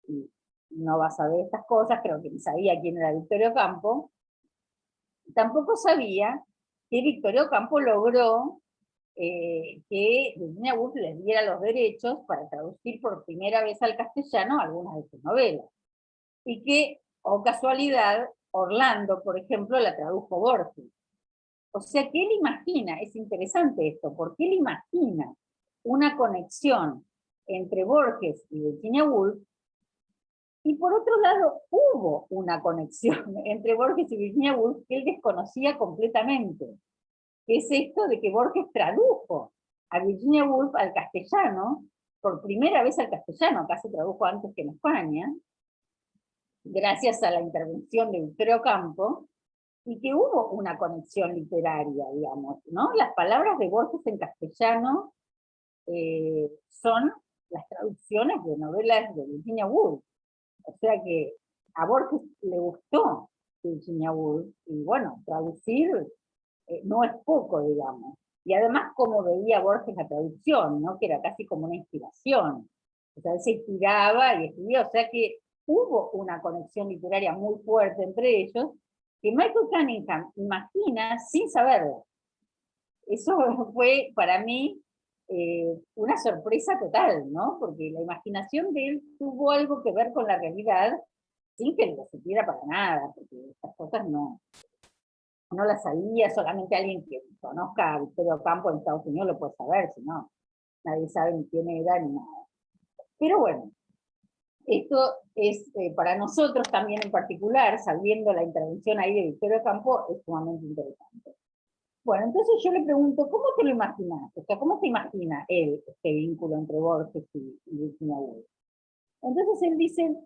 y no va a saber estas cosas, creo que ni sabía quién era Victoria Ocampo. Tampoco sabía que Victoria Ocampo logró que Virginia Woolf les diera los derechos para traducir por primera vez al castellano algunas de sus novelas. Y que, o casualidad, Orlando, por ejemplo, la tradujo Borges. O sea que él imagina, es interesante esto, porque él imagina una conexión entre Borges y Virginia Woolf, y por otro lado hubo una conexión entre Borges y Virginia Woolf que él desconocía completamente, que es esto de que Borges tradujo a Virginia Woolf al castellano, por primera vez al castellano, acá se tradujo antes que en España, gracias a la intervención de Victoria Ocampo, y que hubo una conexión literaria, digamos, ¿no? Las palabras de Borges en castellano son las traducciones de novelas de Virginia Woolf. O sea que a Borges le gustó Virginia Woolf, y bueno, traducir no es poco, digamos. Y además como veía Borges la traducción, ¿no? Que era casi como una inspiración. O sea, él se inspiraba y escribía, o sea que hubo una conexión literaria muy fuerte entre ellos, que Michael Cunningham imagina sin saberlo. Eso fue para mí una sorpresa total, ¿no? Porque la imaginación de él tuvo algo que ver con la realidad sin que lo supiera para nada, porque estas cosas no las sabía, solamente alguien que conozca a Victoria Ocampo en Estados Unidos lo puede saber, si no, nadie sabe ni quién era ni nada. Pero bueno, esto es para nosotros también en particular, sabiendo la intervención ahí de Victoria Ocampo, es sumamente interesante. Bueno, entonces yo le pregunto, ¿cómo te lo imaginas? O sea, ¿cómo se imagina él este vínculo entre Borges y Virginia Woolf? Entonces él dice,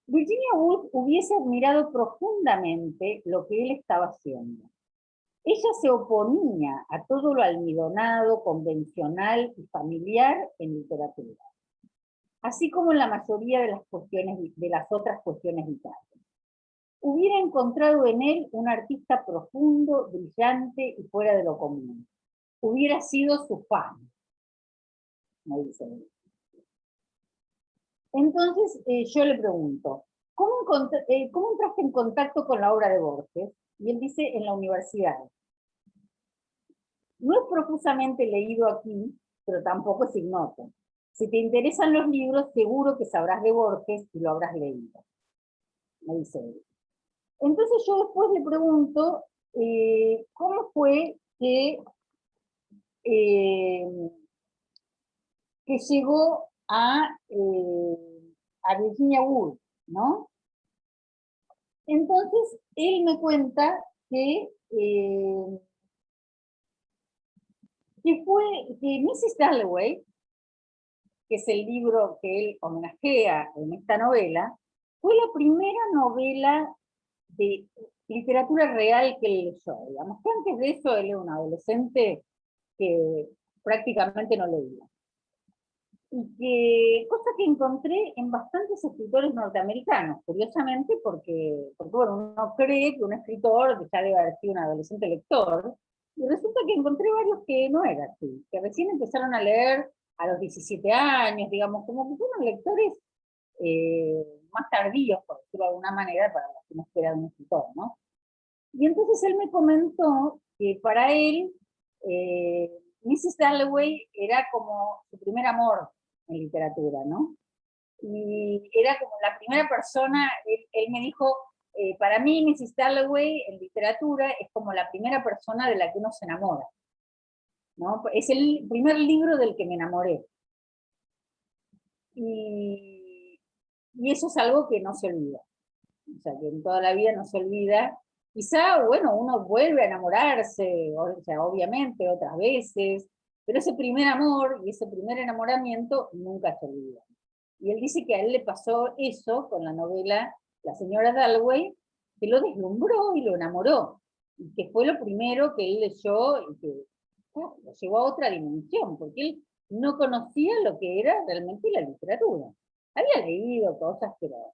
Virginia Woolf hubiese admirado profundamente lo que él estaba haciendo. Ella se oponía a todo lo almidonado, convencional y familiar en literatura, así como en la mayoría de las otras cuestiones vitales. Hubiera encontrado en él un artista profundo, brillante y fuera de lo común. Hubiera sido su fan, me dice él. Entonces yo le pregunto, ¿cómo entraste en contacto con la obra de Borges? Y él dice, en la universidad. No es profusamente leído aquí, pero tampoco es ignoto. Si te interesan los libros, seguro que sabrás de Borges y lo habrás leído, me dice él. Entonces yo después le pregunto, ¿cómo fue eh, que llegó a Virginia Woolf, ¿no? Entonces, él me cuenta que Mrs. Dalloway, que es el libro que él homenajea en esta novela, fue la primera novela de literatura real que él leyó. Digamos que antes de eso él era un adolescente que prácticamente no leía. Y que, cosa que encontré en bastantes escritores norteamericanos, curiosamente, porque bueno, uno cree que un escritor que ya debe haber sido un adolescente lector, y resulta que encontré varios que no era así, que recién empezaron a leer a los 17 años, digamos, como que fueron lectores más tardíos, por decirlo de alguna manera, para los que no esperan un escritor, ¿no? Y entonces él me comentó que para él, Mrs. Dalloway era como su primer amor en literatura, ¿no? Y era como la primera persona, él me dijo, para mí Mrs. Dalloway en literatura es como la primera persona de la que uno se enamora, ¿no? Es el primer libro del que me enamoré. Y, y eso es algo que no se olvida. O sea, que en toda la vida no se olvida. Quizá, bueno, uno vuelve a enamorarse, o sea, obviamente, otras veces, pero ese primer amor y ese primer enamoramiento nunca se olvida. Y él dice que a él le pasó eso con la novela La señora Dalloway, que lo deslumbró y lo enamoró, y que fue lo primero que él leyó y que lo llevó a otra dimensión, porque él no conocía lo que era realmente la literatura. Había leído cosas, pero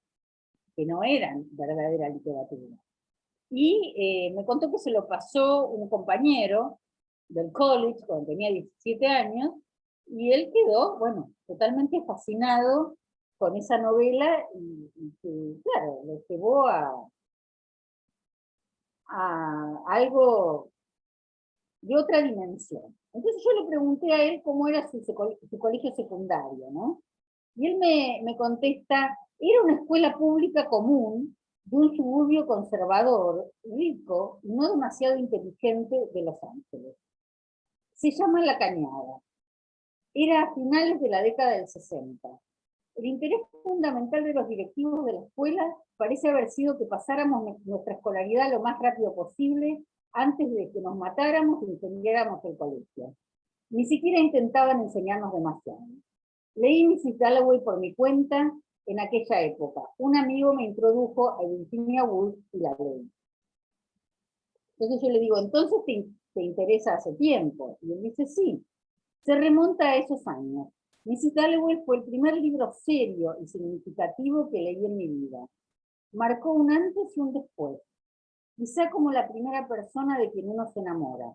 que no eran verdadera literatura. Y me contó que se lo pasó un compañero del college cuando tenía 17 años, y él quedó, bueno, totalmente fascinado con esa novela y que, claro, lo llevó a algo de otra dimensión. Entonces yo le pregunté a él cómo era su colegio secundario, ¿no? Y él me contesta, era una escuela pública común de un suburbio conservador, rico y no demasiado inteligente de Los Ángeles. Se llama La Cañada. Era a finales de la década del 60. El interés fundamental de los directivos de la escuela parece haber sido que pasáramos nuestra escolaridad lo más rápido posible antes de que nos matáramos e incendiáramos el colegio. Ni siquiera intentaban enseñarnos demasiado. Leí Mrs. Dalloway por mi cuenta en aquella época. Un amigo me introdujo a Virginia Woolf y la leí. Entonces yo le digo, entonces te interesa hace tiempo. Y él dice, sí, se remonta a esos años. Mrs. Dalloway fue el primer libro serio y significativo que leí en mi vida. Marcó un antes y un después. Quizá como la primera persona de quien uno se enamora.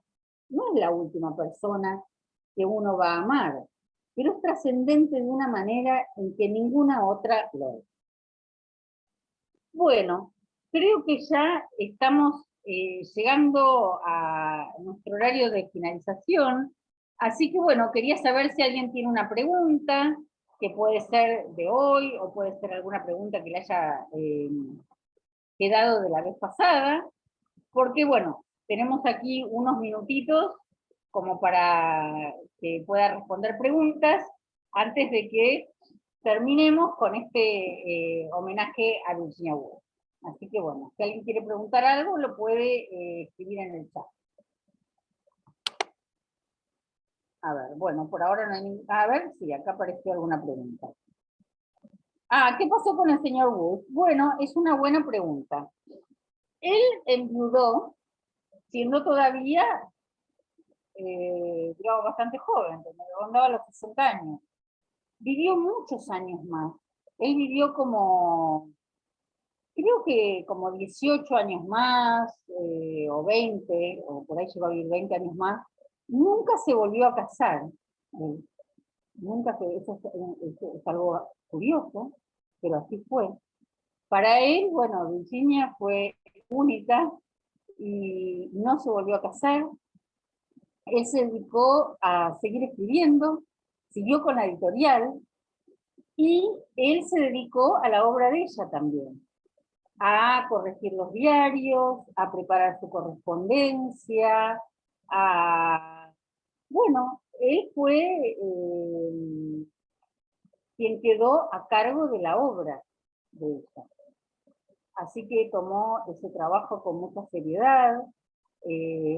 No es la última persona que uno va a amar, pero es trascendente de una manera en que ninguna otra lo es. Bueno, creo que ya estamos llegando a nuestro horario de finalización, así que bueno, quería saber si alguien tiene una pregunta, que puede ser de hoy, o puede ser alguna pregunta que le haya quedado de la vez pasada, porque bueno, tenemos aquí unos minutitos como para que pueda responder preguntas antes de que terminemos con este homenaje a Virginia Woolf. Así que bueno, si alguien quiere preguntar algo, lo puede escribir en el chat. A ver, bueno, por ahora no hay ningún... A ver, sí, acá apareció alguna pregunta. Ah, ¿qué pasó con el señor Woolf? Bueno, es una buena pregunta. Él enviudó, siendo todavía digamos, bastante joven, rondaba los 60 años. Vivió muchos años más. Él vivió como, creo que como 18 años más, o 20, o por ahí llegó a vivir 20 años más. Nunca se volvió a casar. Nunca se, eso es algo curioso, pero así fue. Para él, bueno, Virginia fue única y no se volvió a casar. Él se dedicó a seguir escribiendo, siguió con la editorial, y él se dedicó a la obra de ella también, a corregir los diarios, a preparar su correspondencia, bueno, él fue quien quedó a cargo de la obra de ella. Así que tomó ese trabajo con mucha seriedad.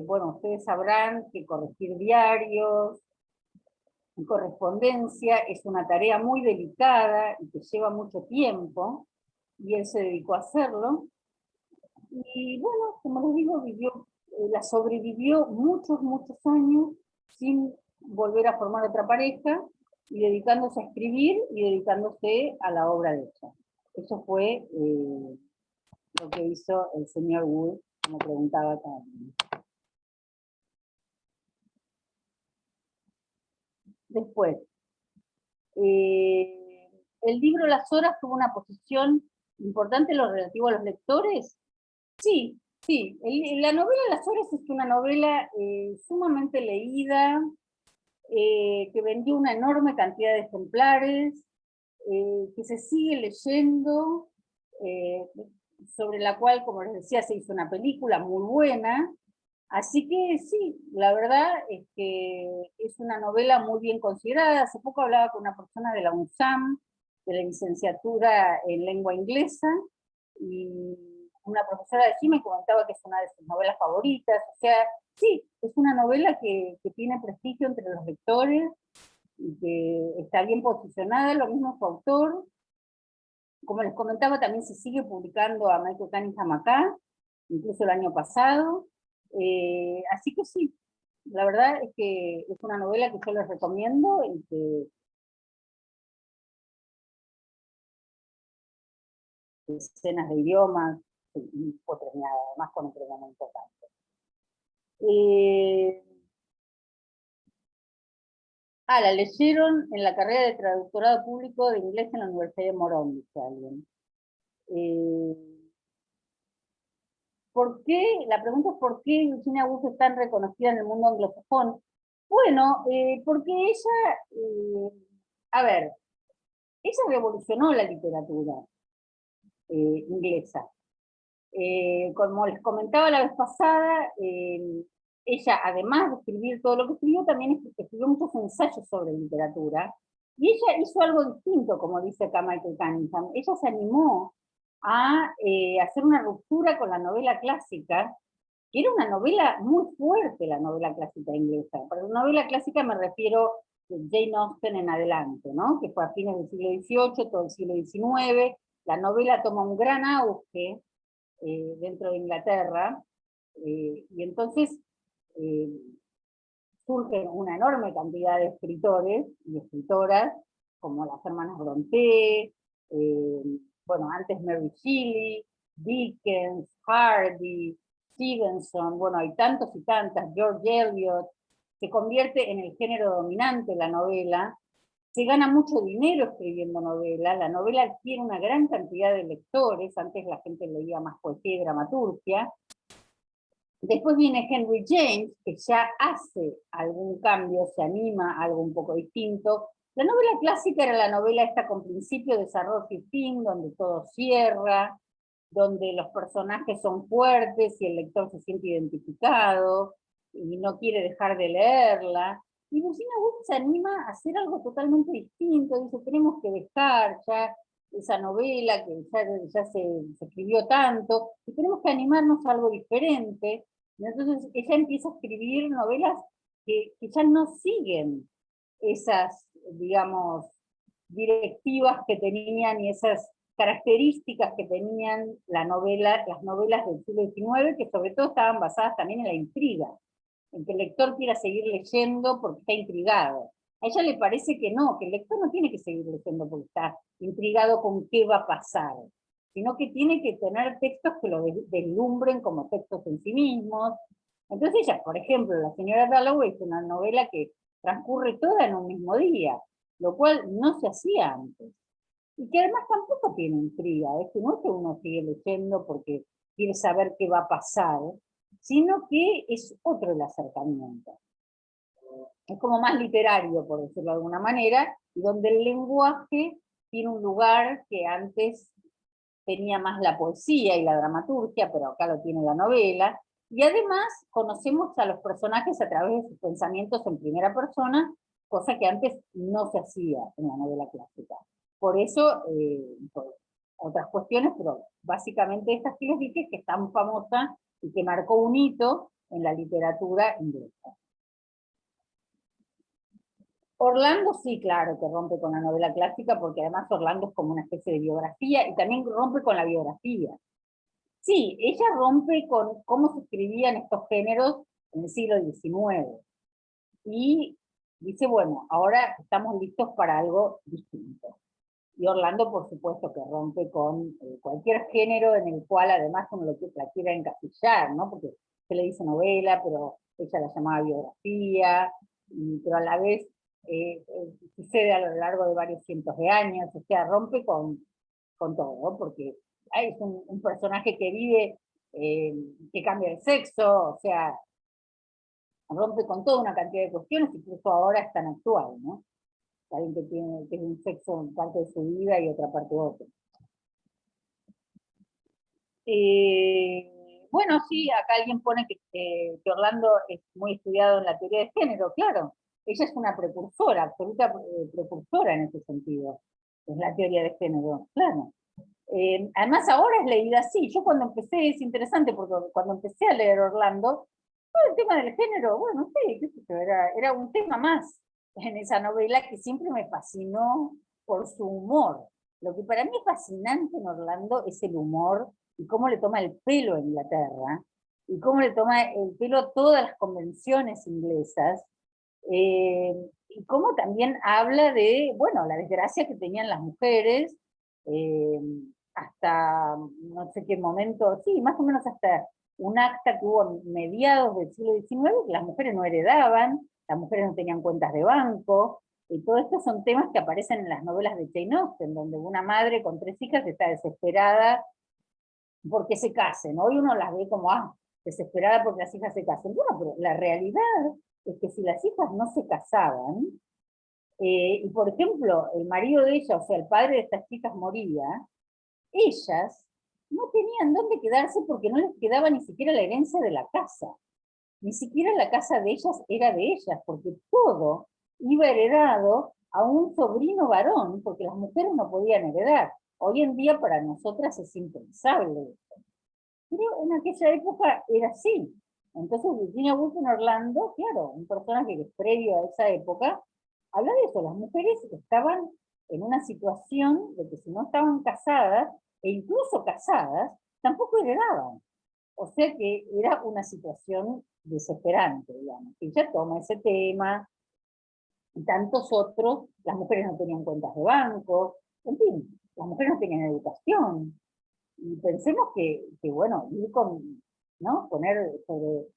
Bueno, ustedes sabrán que corregir diarios y correspondencia es una tarea muy delicada y que lleva mucho tiempo, y él se dedicó a hacerlo. Y bueno, como les digo, la sobrevivió muchos, muchos años sin volver a formar otra pareja, y dedicándose a escribir y dedicándose a la obra de ella. Eso fue lo que hizo el señor Woolf, como preguntaba también. Después, el libro Las Horas tuvo una posición importante en lo relativo a los lectores. Sí, sí. La novela Las Horas es una novela sumamente leída, que vendió una enorme cantidad de ejemplares, que se sigue leyendo, sobre la cual, como les decía, se hizo una película muy buena. Así que sí, la verdad es que es una novela muy bien considerada. Hace poco hablaba con una persona de la UNSAM, de la licenciatura en lengua inglesa, y una profesora de allí me comentaba que es una de sus novelas favoritas. O sea, sí, es una novela que tiene prestigio entre los lectores y que está bien posicionada, lo mismo su autor. Como les comentaba, también se sigue publicando a Michael Cunningham acá, incluso el año pasado. Así que sí, la verdad es que es una novela que yo les recomiendo y que escenas de idiomas, y fue premiada, además con un premio muy importante. La leyeron en la carrera de traductorado público de inglés en la Universidad de Morón, dice alguien. ¿Por qué? La pregunta es ¿por qué Virginia Woolf es tan reconocida en el mundo anglosajón? Bueno, porque ella, a ver, ella revolucionó la literatura inglesa. Como les comentaba la vez pasada, ella, además de escribir todo lo que escribió, también escribió muchos ensayos sobre literatura, y ella hizo algo distinto, como dice acá Michael Cunningham. Ella se animó a hacer una ruptura con la novela clásica, que era una novela muy fuerte, la novela clásica inglesa. Para la novela clásica me refiero de Jane Austen en adelante, ¿no? Que fue a fines del siglo XVIII, todo el siglo XIX. La novela toma un gran auge dentro de Inglaterra, Y entonces surgen una enorme cantidad de escritores y escritoras, como las hermanas Brontë, bueno, antes Mary Shelley, Dickens, Hardy, Stevenson, bueno, hay tantos y tantas, George Eliot. Se convierte en el género dominante la novela, se gana mucho dinero escribiendo novela, la novela adquiere una gran cantidad de lectores, antes la gente leía más poesía y dramaturgia. Después viene Henry James, que ya hace algún cambio, se anima a algo un poco distinto. La novela clásica era la novela esta con principio, desarrollo y fin, donde todo cierra, donde los personajes son fuertes y el lector se siente identificado y no quiere dejar de leerla. Y Virginia Woolf se anima a hacer algo totalmente distinto, dice, tenemos que dejar ya esa novela que ya se escribió tanto, y tenemos que animarnos a algo diferente. Y entonces ella empieza a escribir novelas que ya no siguen esas, digamos, directivas que tenían y esas características que tenían las novelas del siglo XIX, que sobre todo estaban basadas también en la intriga, en que el lector quiera seguir leyendo porque está intrigado. A ella le parece que no, que el lector no tiene que seguir leyendo porque está intrigado con qué va a pasar, sino que tiene que tener textos que lo deslumbren como textos en sí mismos. Entonces ella, por ejemplo, La señora Dalloway es una novela que transcurre toda en un mismo día, lo cual no se hacía antes. Y que además tampoco tiene intriga, es que no es que uno sigue leyendo porque quiere saber qué va a pasar, sino que es otro el acercamiento. Es como más literario, por decirlo de alguna manera, y donde el lenguaje tiene un lugar que antes tenía más la poesía y la dramaturgia, pero acá lo tiene la novela, y además conocemos a los personajes a través de sus pensamientos en primera persona, cosa que antes no se hacía en la novela clásica. Por eso, por otras cuestiones, pero básicamente estas que les dije, que es tan famosa y que marcó un hito en la literatura inglesa. Orlando sí, claro, que rompe con la novela clásica, porque además Orlando es como una especie de biografía, y también rompe con la biografía. Sí, ella rompe con cómo se escribían estos géneros en el siglo XIX. Y dice, bueno, ahora estamos listos para algo distinto. Y Orlando, por supuesto, que rompe con cualquier género en el cual además uno la quiera encasillar, ¿no? Porque se le dice novela, pero ella la llamaba biografía, pero a la vez sucede a lo largo de varios cientos de años, o sea, rompe con todo, ¿no? Porque es un personaje que vive, que cambia de sexo, o sea, rompe con toda una cantidad de cuestiones, incluso ahora es tan actual, ¿no? Alguien que tiene un sexo en parte de su vida y otra parte de otro. Bueno, sí, acá alguien pone que Orlando es muy estudiado en la teoría de género, claro. Ella es una precursora, absoluta precursora en ese sentido, es la teoría de género, claro. Además ahora es leída así. Yo cuando empecé, es interesante, porque cuando empecé a leer Orlando, el tema del género, bueno, sí, qué sé yo, era un tema más en esa novela que siempre me fascinó por su humor. Lo que para mí es fascinante en Orlando es el humor y cómo le toma el pelo a Inglaterra y cómo le toma el pelo a todas las convenciones inglesas, y cómo también habla de, bueno, la desgracia que tenían las mujeres, eh, hasta no sé qué momento, sí, más o menos hasta un acta que hubo a mediados del siglo XIX, que las mujeres no heredaban, las mujeres no tenían cuentas de banco, y todo esto son temas que aparecen en las novelas de Jane Austen, donde una madre con 3 hijas está desesperada porque se casen. Hoy uno las ve como, desesperada porque las hijas se casen. Bueno, pero la realidad es que si las hijas no se casaban, y por ejemplo, el marido de ella, o sea, el padre de estas chicas moría, ellas no tenían dónde quedarse porque no les quedaba ni siquiera la herencia de la casa. Ni siquiera la casa de ellas era de ellas, porque todo iba heredado a un sobrino varón, porque las mujeres no podían heredar. Hoy en día para nosotras es impensable. Pero en aquella época era así. Entonces Virginia Woolf en Orlando, claro, un personaje que es previo a esa época, habla de eso. Las mujeres estaban en una situación de que si no estaban casadas, e incluso casadas, tampoco heredaban. O sea que era una situación desesperante, digamos. Y ella toma ese tema, y tantos otros, las mujeres no tenían cuentas de banco, en fin, las mujeres no tenían educación. Y pensemos que bueno, ir con, ¿no? Poner sobre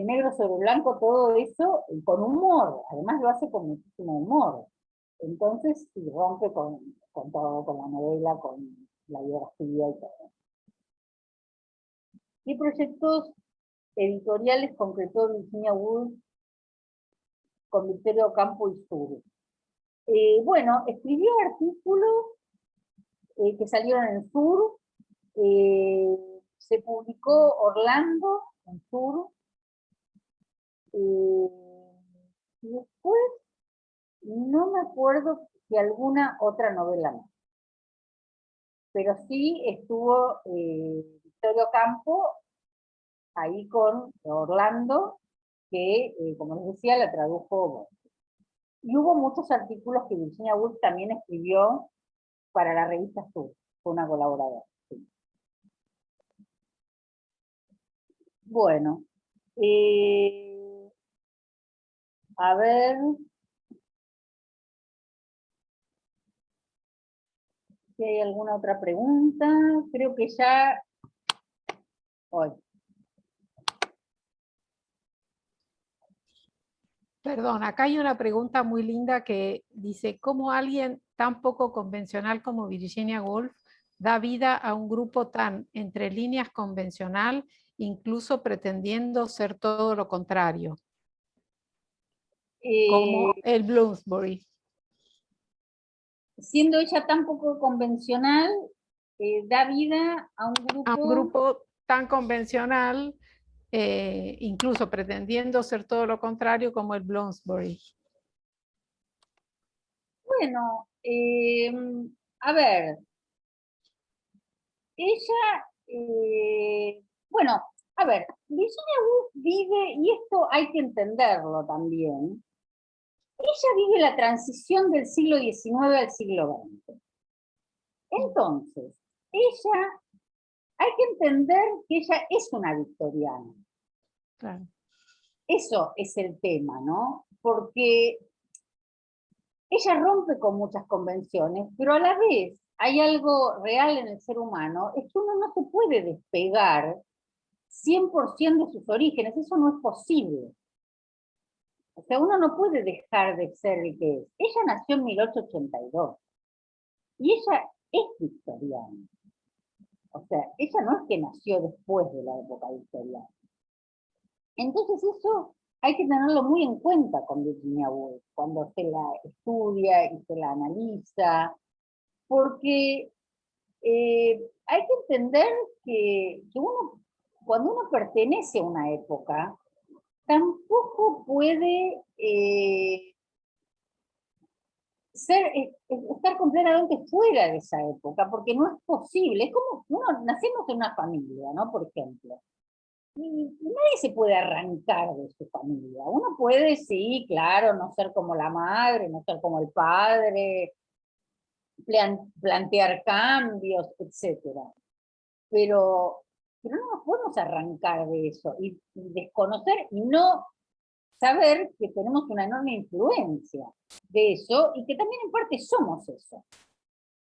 negro sobre blanco todo eso con humor, además lo hace con muchísimo humor. Entonces, sí, rompe con todo, con la novela, con la biografía y todo. ¿Qué proyectos editoriales concretó Virginia Woolf con Victorio Campo y Sur? Bueno, escribió artículos que salieron en Sur, se publicó Orlando en Sur, y después no me acuerdo si alguna otra novela más. Pero sí estuvo Victorio Campo ahí con Orlando, que, como les decía, la tradujo. Y hubo muchos artículos que Virginia Woolf también escribió para la revista Sur, fue una colaboradora. Sí. Bueno, a ver si hay alguna otra pregunta. Creo que ya hoy. Perdón, acá hay una pregunta muy linda que dice, ¿cómo alguien tan poco convencional como Virginia Woolf da vida a un grupo tan entre líneas convencional, incluso pretendiendo ser todo lo contrario, como el Bloomsbury? Siendo ella tan poco convencional, da vida a un grupo tan convencional, incluso pretendiendo ser todo lo contrario, como el Bloomsbury. Bueno, a ver, ella, bueno, a ver, Virginia Woolf vive, y esto hay que entenderlo también, ella vive la transición del siglo XIX al siglo XX. Entonces, ella, hay que entender que ella es una victoriana. Claro. Eso es el tema, ¿no? Porque ella rompe con muchas convenciones, pero a la vez hay algo real en el ser humano, es que uno no se puede despegar 100% de sus orígenes, eso no es posible. O sea, uno no puede dejar de ser el que es. Ella nació en 1882 y ella es victoriana. O sea, ella no es que nació después de la época victoriana. Entonces eso hay que tenerlo muy en cuenta con Virginia Woolf, cuando se la estudia y se la analiza, porque hay que entender que uno, cuando uno pertenece a una época, tampoco puede estar completamente fuera de esa época, porque no es posible. Es como, nacemos en una familia, ¿no? Por ejemplo. Y nadie se puede arrancar de su familia. Uno puede, sí, claro, no ser como la madre, no ser como el padre, plantear cambios, etcétera. Pero no nos podemos arrancar de eso y desconocer y no saber que tenemos una enorme influencia de eso y que también en parte somos eso.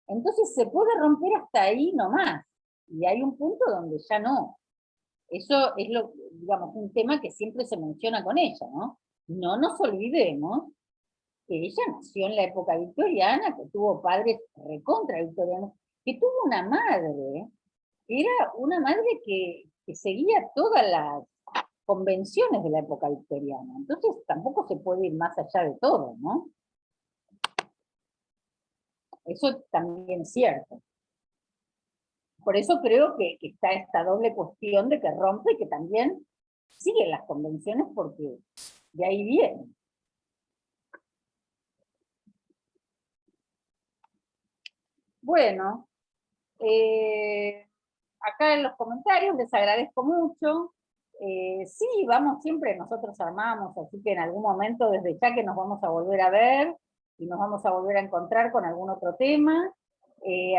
Entonces se puede romper hasta ahí nomás y hay un punto donde ya no. Eso es digamos, un tema que siempre se menciona con ella, ¿no? No nos olvidemos que ella nació en la época victoriana, que tuvo padres recontra victorianos, que tuvo una madre, que era una madre que seguía todas las convenciones de la época victoriana. Entonces tampoco se puede ir más allá de todo, ¿no? Eso también es cierto. Por eso creo que está esta doble cuestión de que rompe y que también sigue las convenciones porque de ahí viene. Bueno, acá en los comentarios les agradezco mucho. Sí, vamos, siempre nosotros armamos, así que en algún momento desde ya que nos vamos a volver a ver y nos vamos a volver a encontrar con algún otro tema.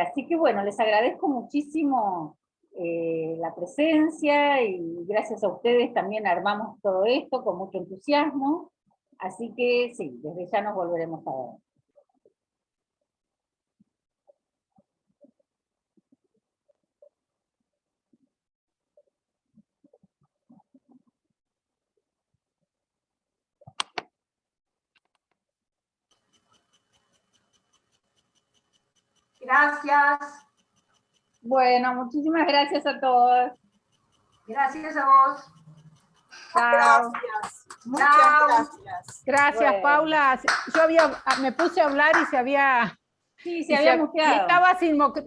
Así que bueno, les agradezco muchísimo la presencia, y gracias a ustedes también armamos todo esto con mucho entusiasmo, así que sí, desde ya nos volveremos a ver. Gracias. Bueno, muchísimas gracias a todos. Gracias a vos. Chao. Gracias. Muchas Chao. gracias. Gracias, Bueno. Paula. me puse a hablar y se había... Sí, y se había y muteado.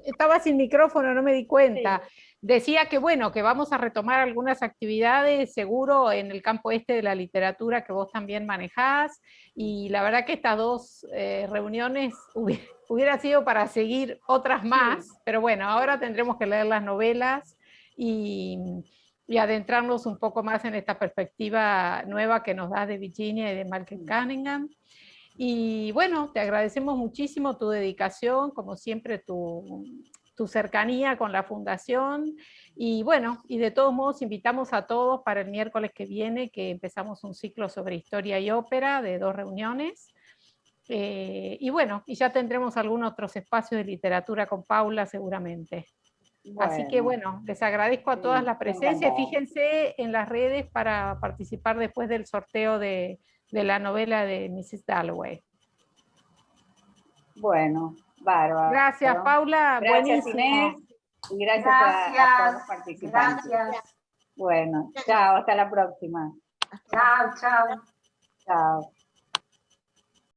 estaba sin micrófono, no me di cuenta. Sí. Decía que bueno, que vamos a retomar algunas actividades seguro en el campo este de la literatura que vos también manejás, y la verdad que estas dos reuniones hubiera sido para seguir otras más, Sí. pero bueno, ahora tendremos que leer las novelas y adentrarnos un poco más en esta perspectiva nueva que nos da de Virginia y de Michael Cunningham. Y bueno, te agradecemos muchísimo tu dedicación, como siempre tu cercanía con la fundación, y bueno, y de todos modos invitamos a todos para el miércoles que viene, que empezamos un ciclo sobre historia y ópera de 2 reuniones, y bueno, y ya tendremos algunos otros espacios de literatura con Paula seguramente. Bueno, así que bueno, les agradezco a todas la presencia, encantada. fíjense en las redes para participar después del sorteo de la novela de Mrs. Dalloway. Bueno, bárbaro. Gracias, Paula. Gracias, Buenísimo. Inés. Y gracias a todos los participantes. Gracias. Bueno, chao, hasta la próxima. Chao, chao. Chao.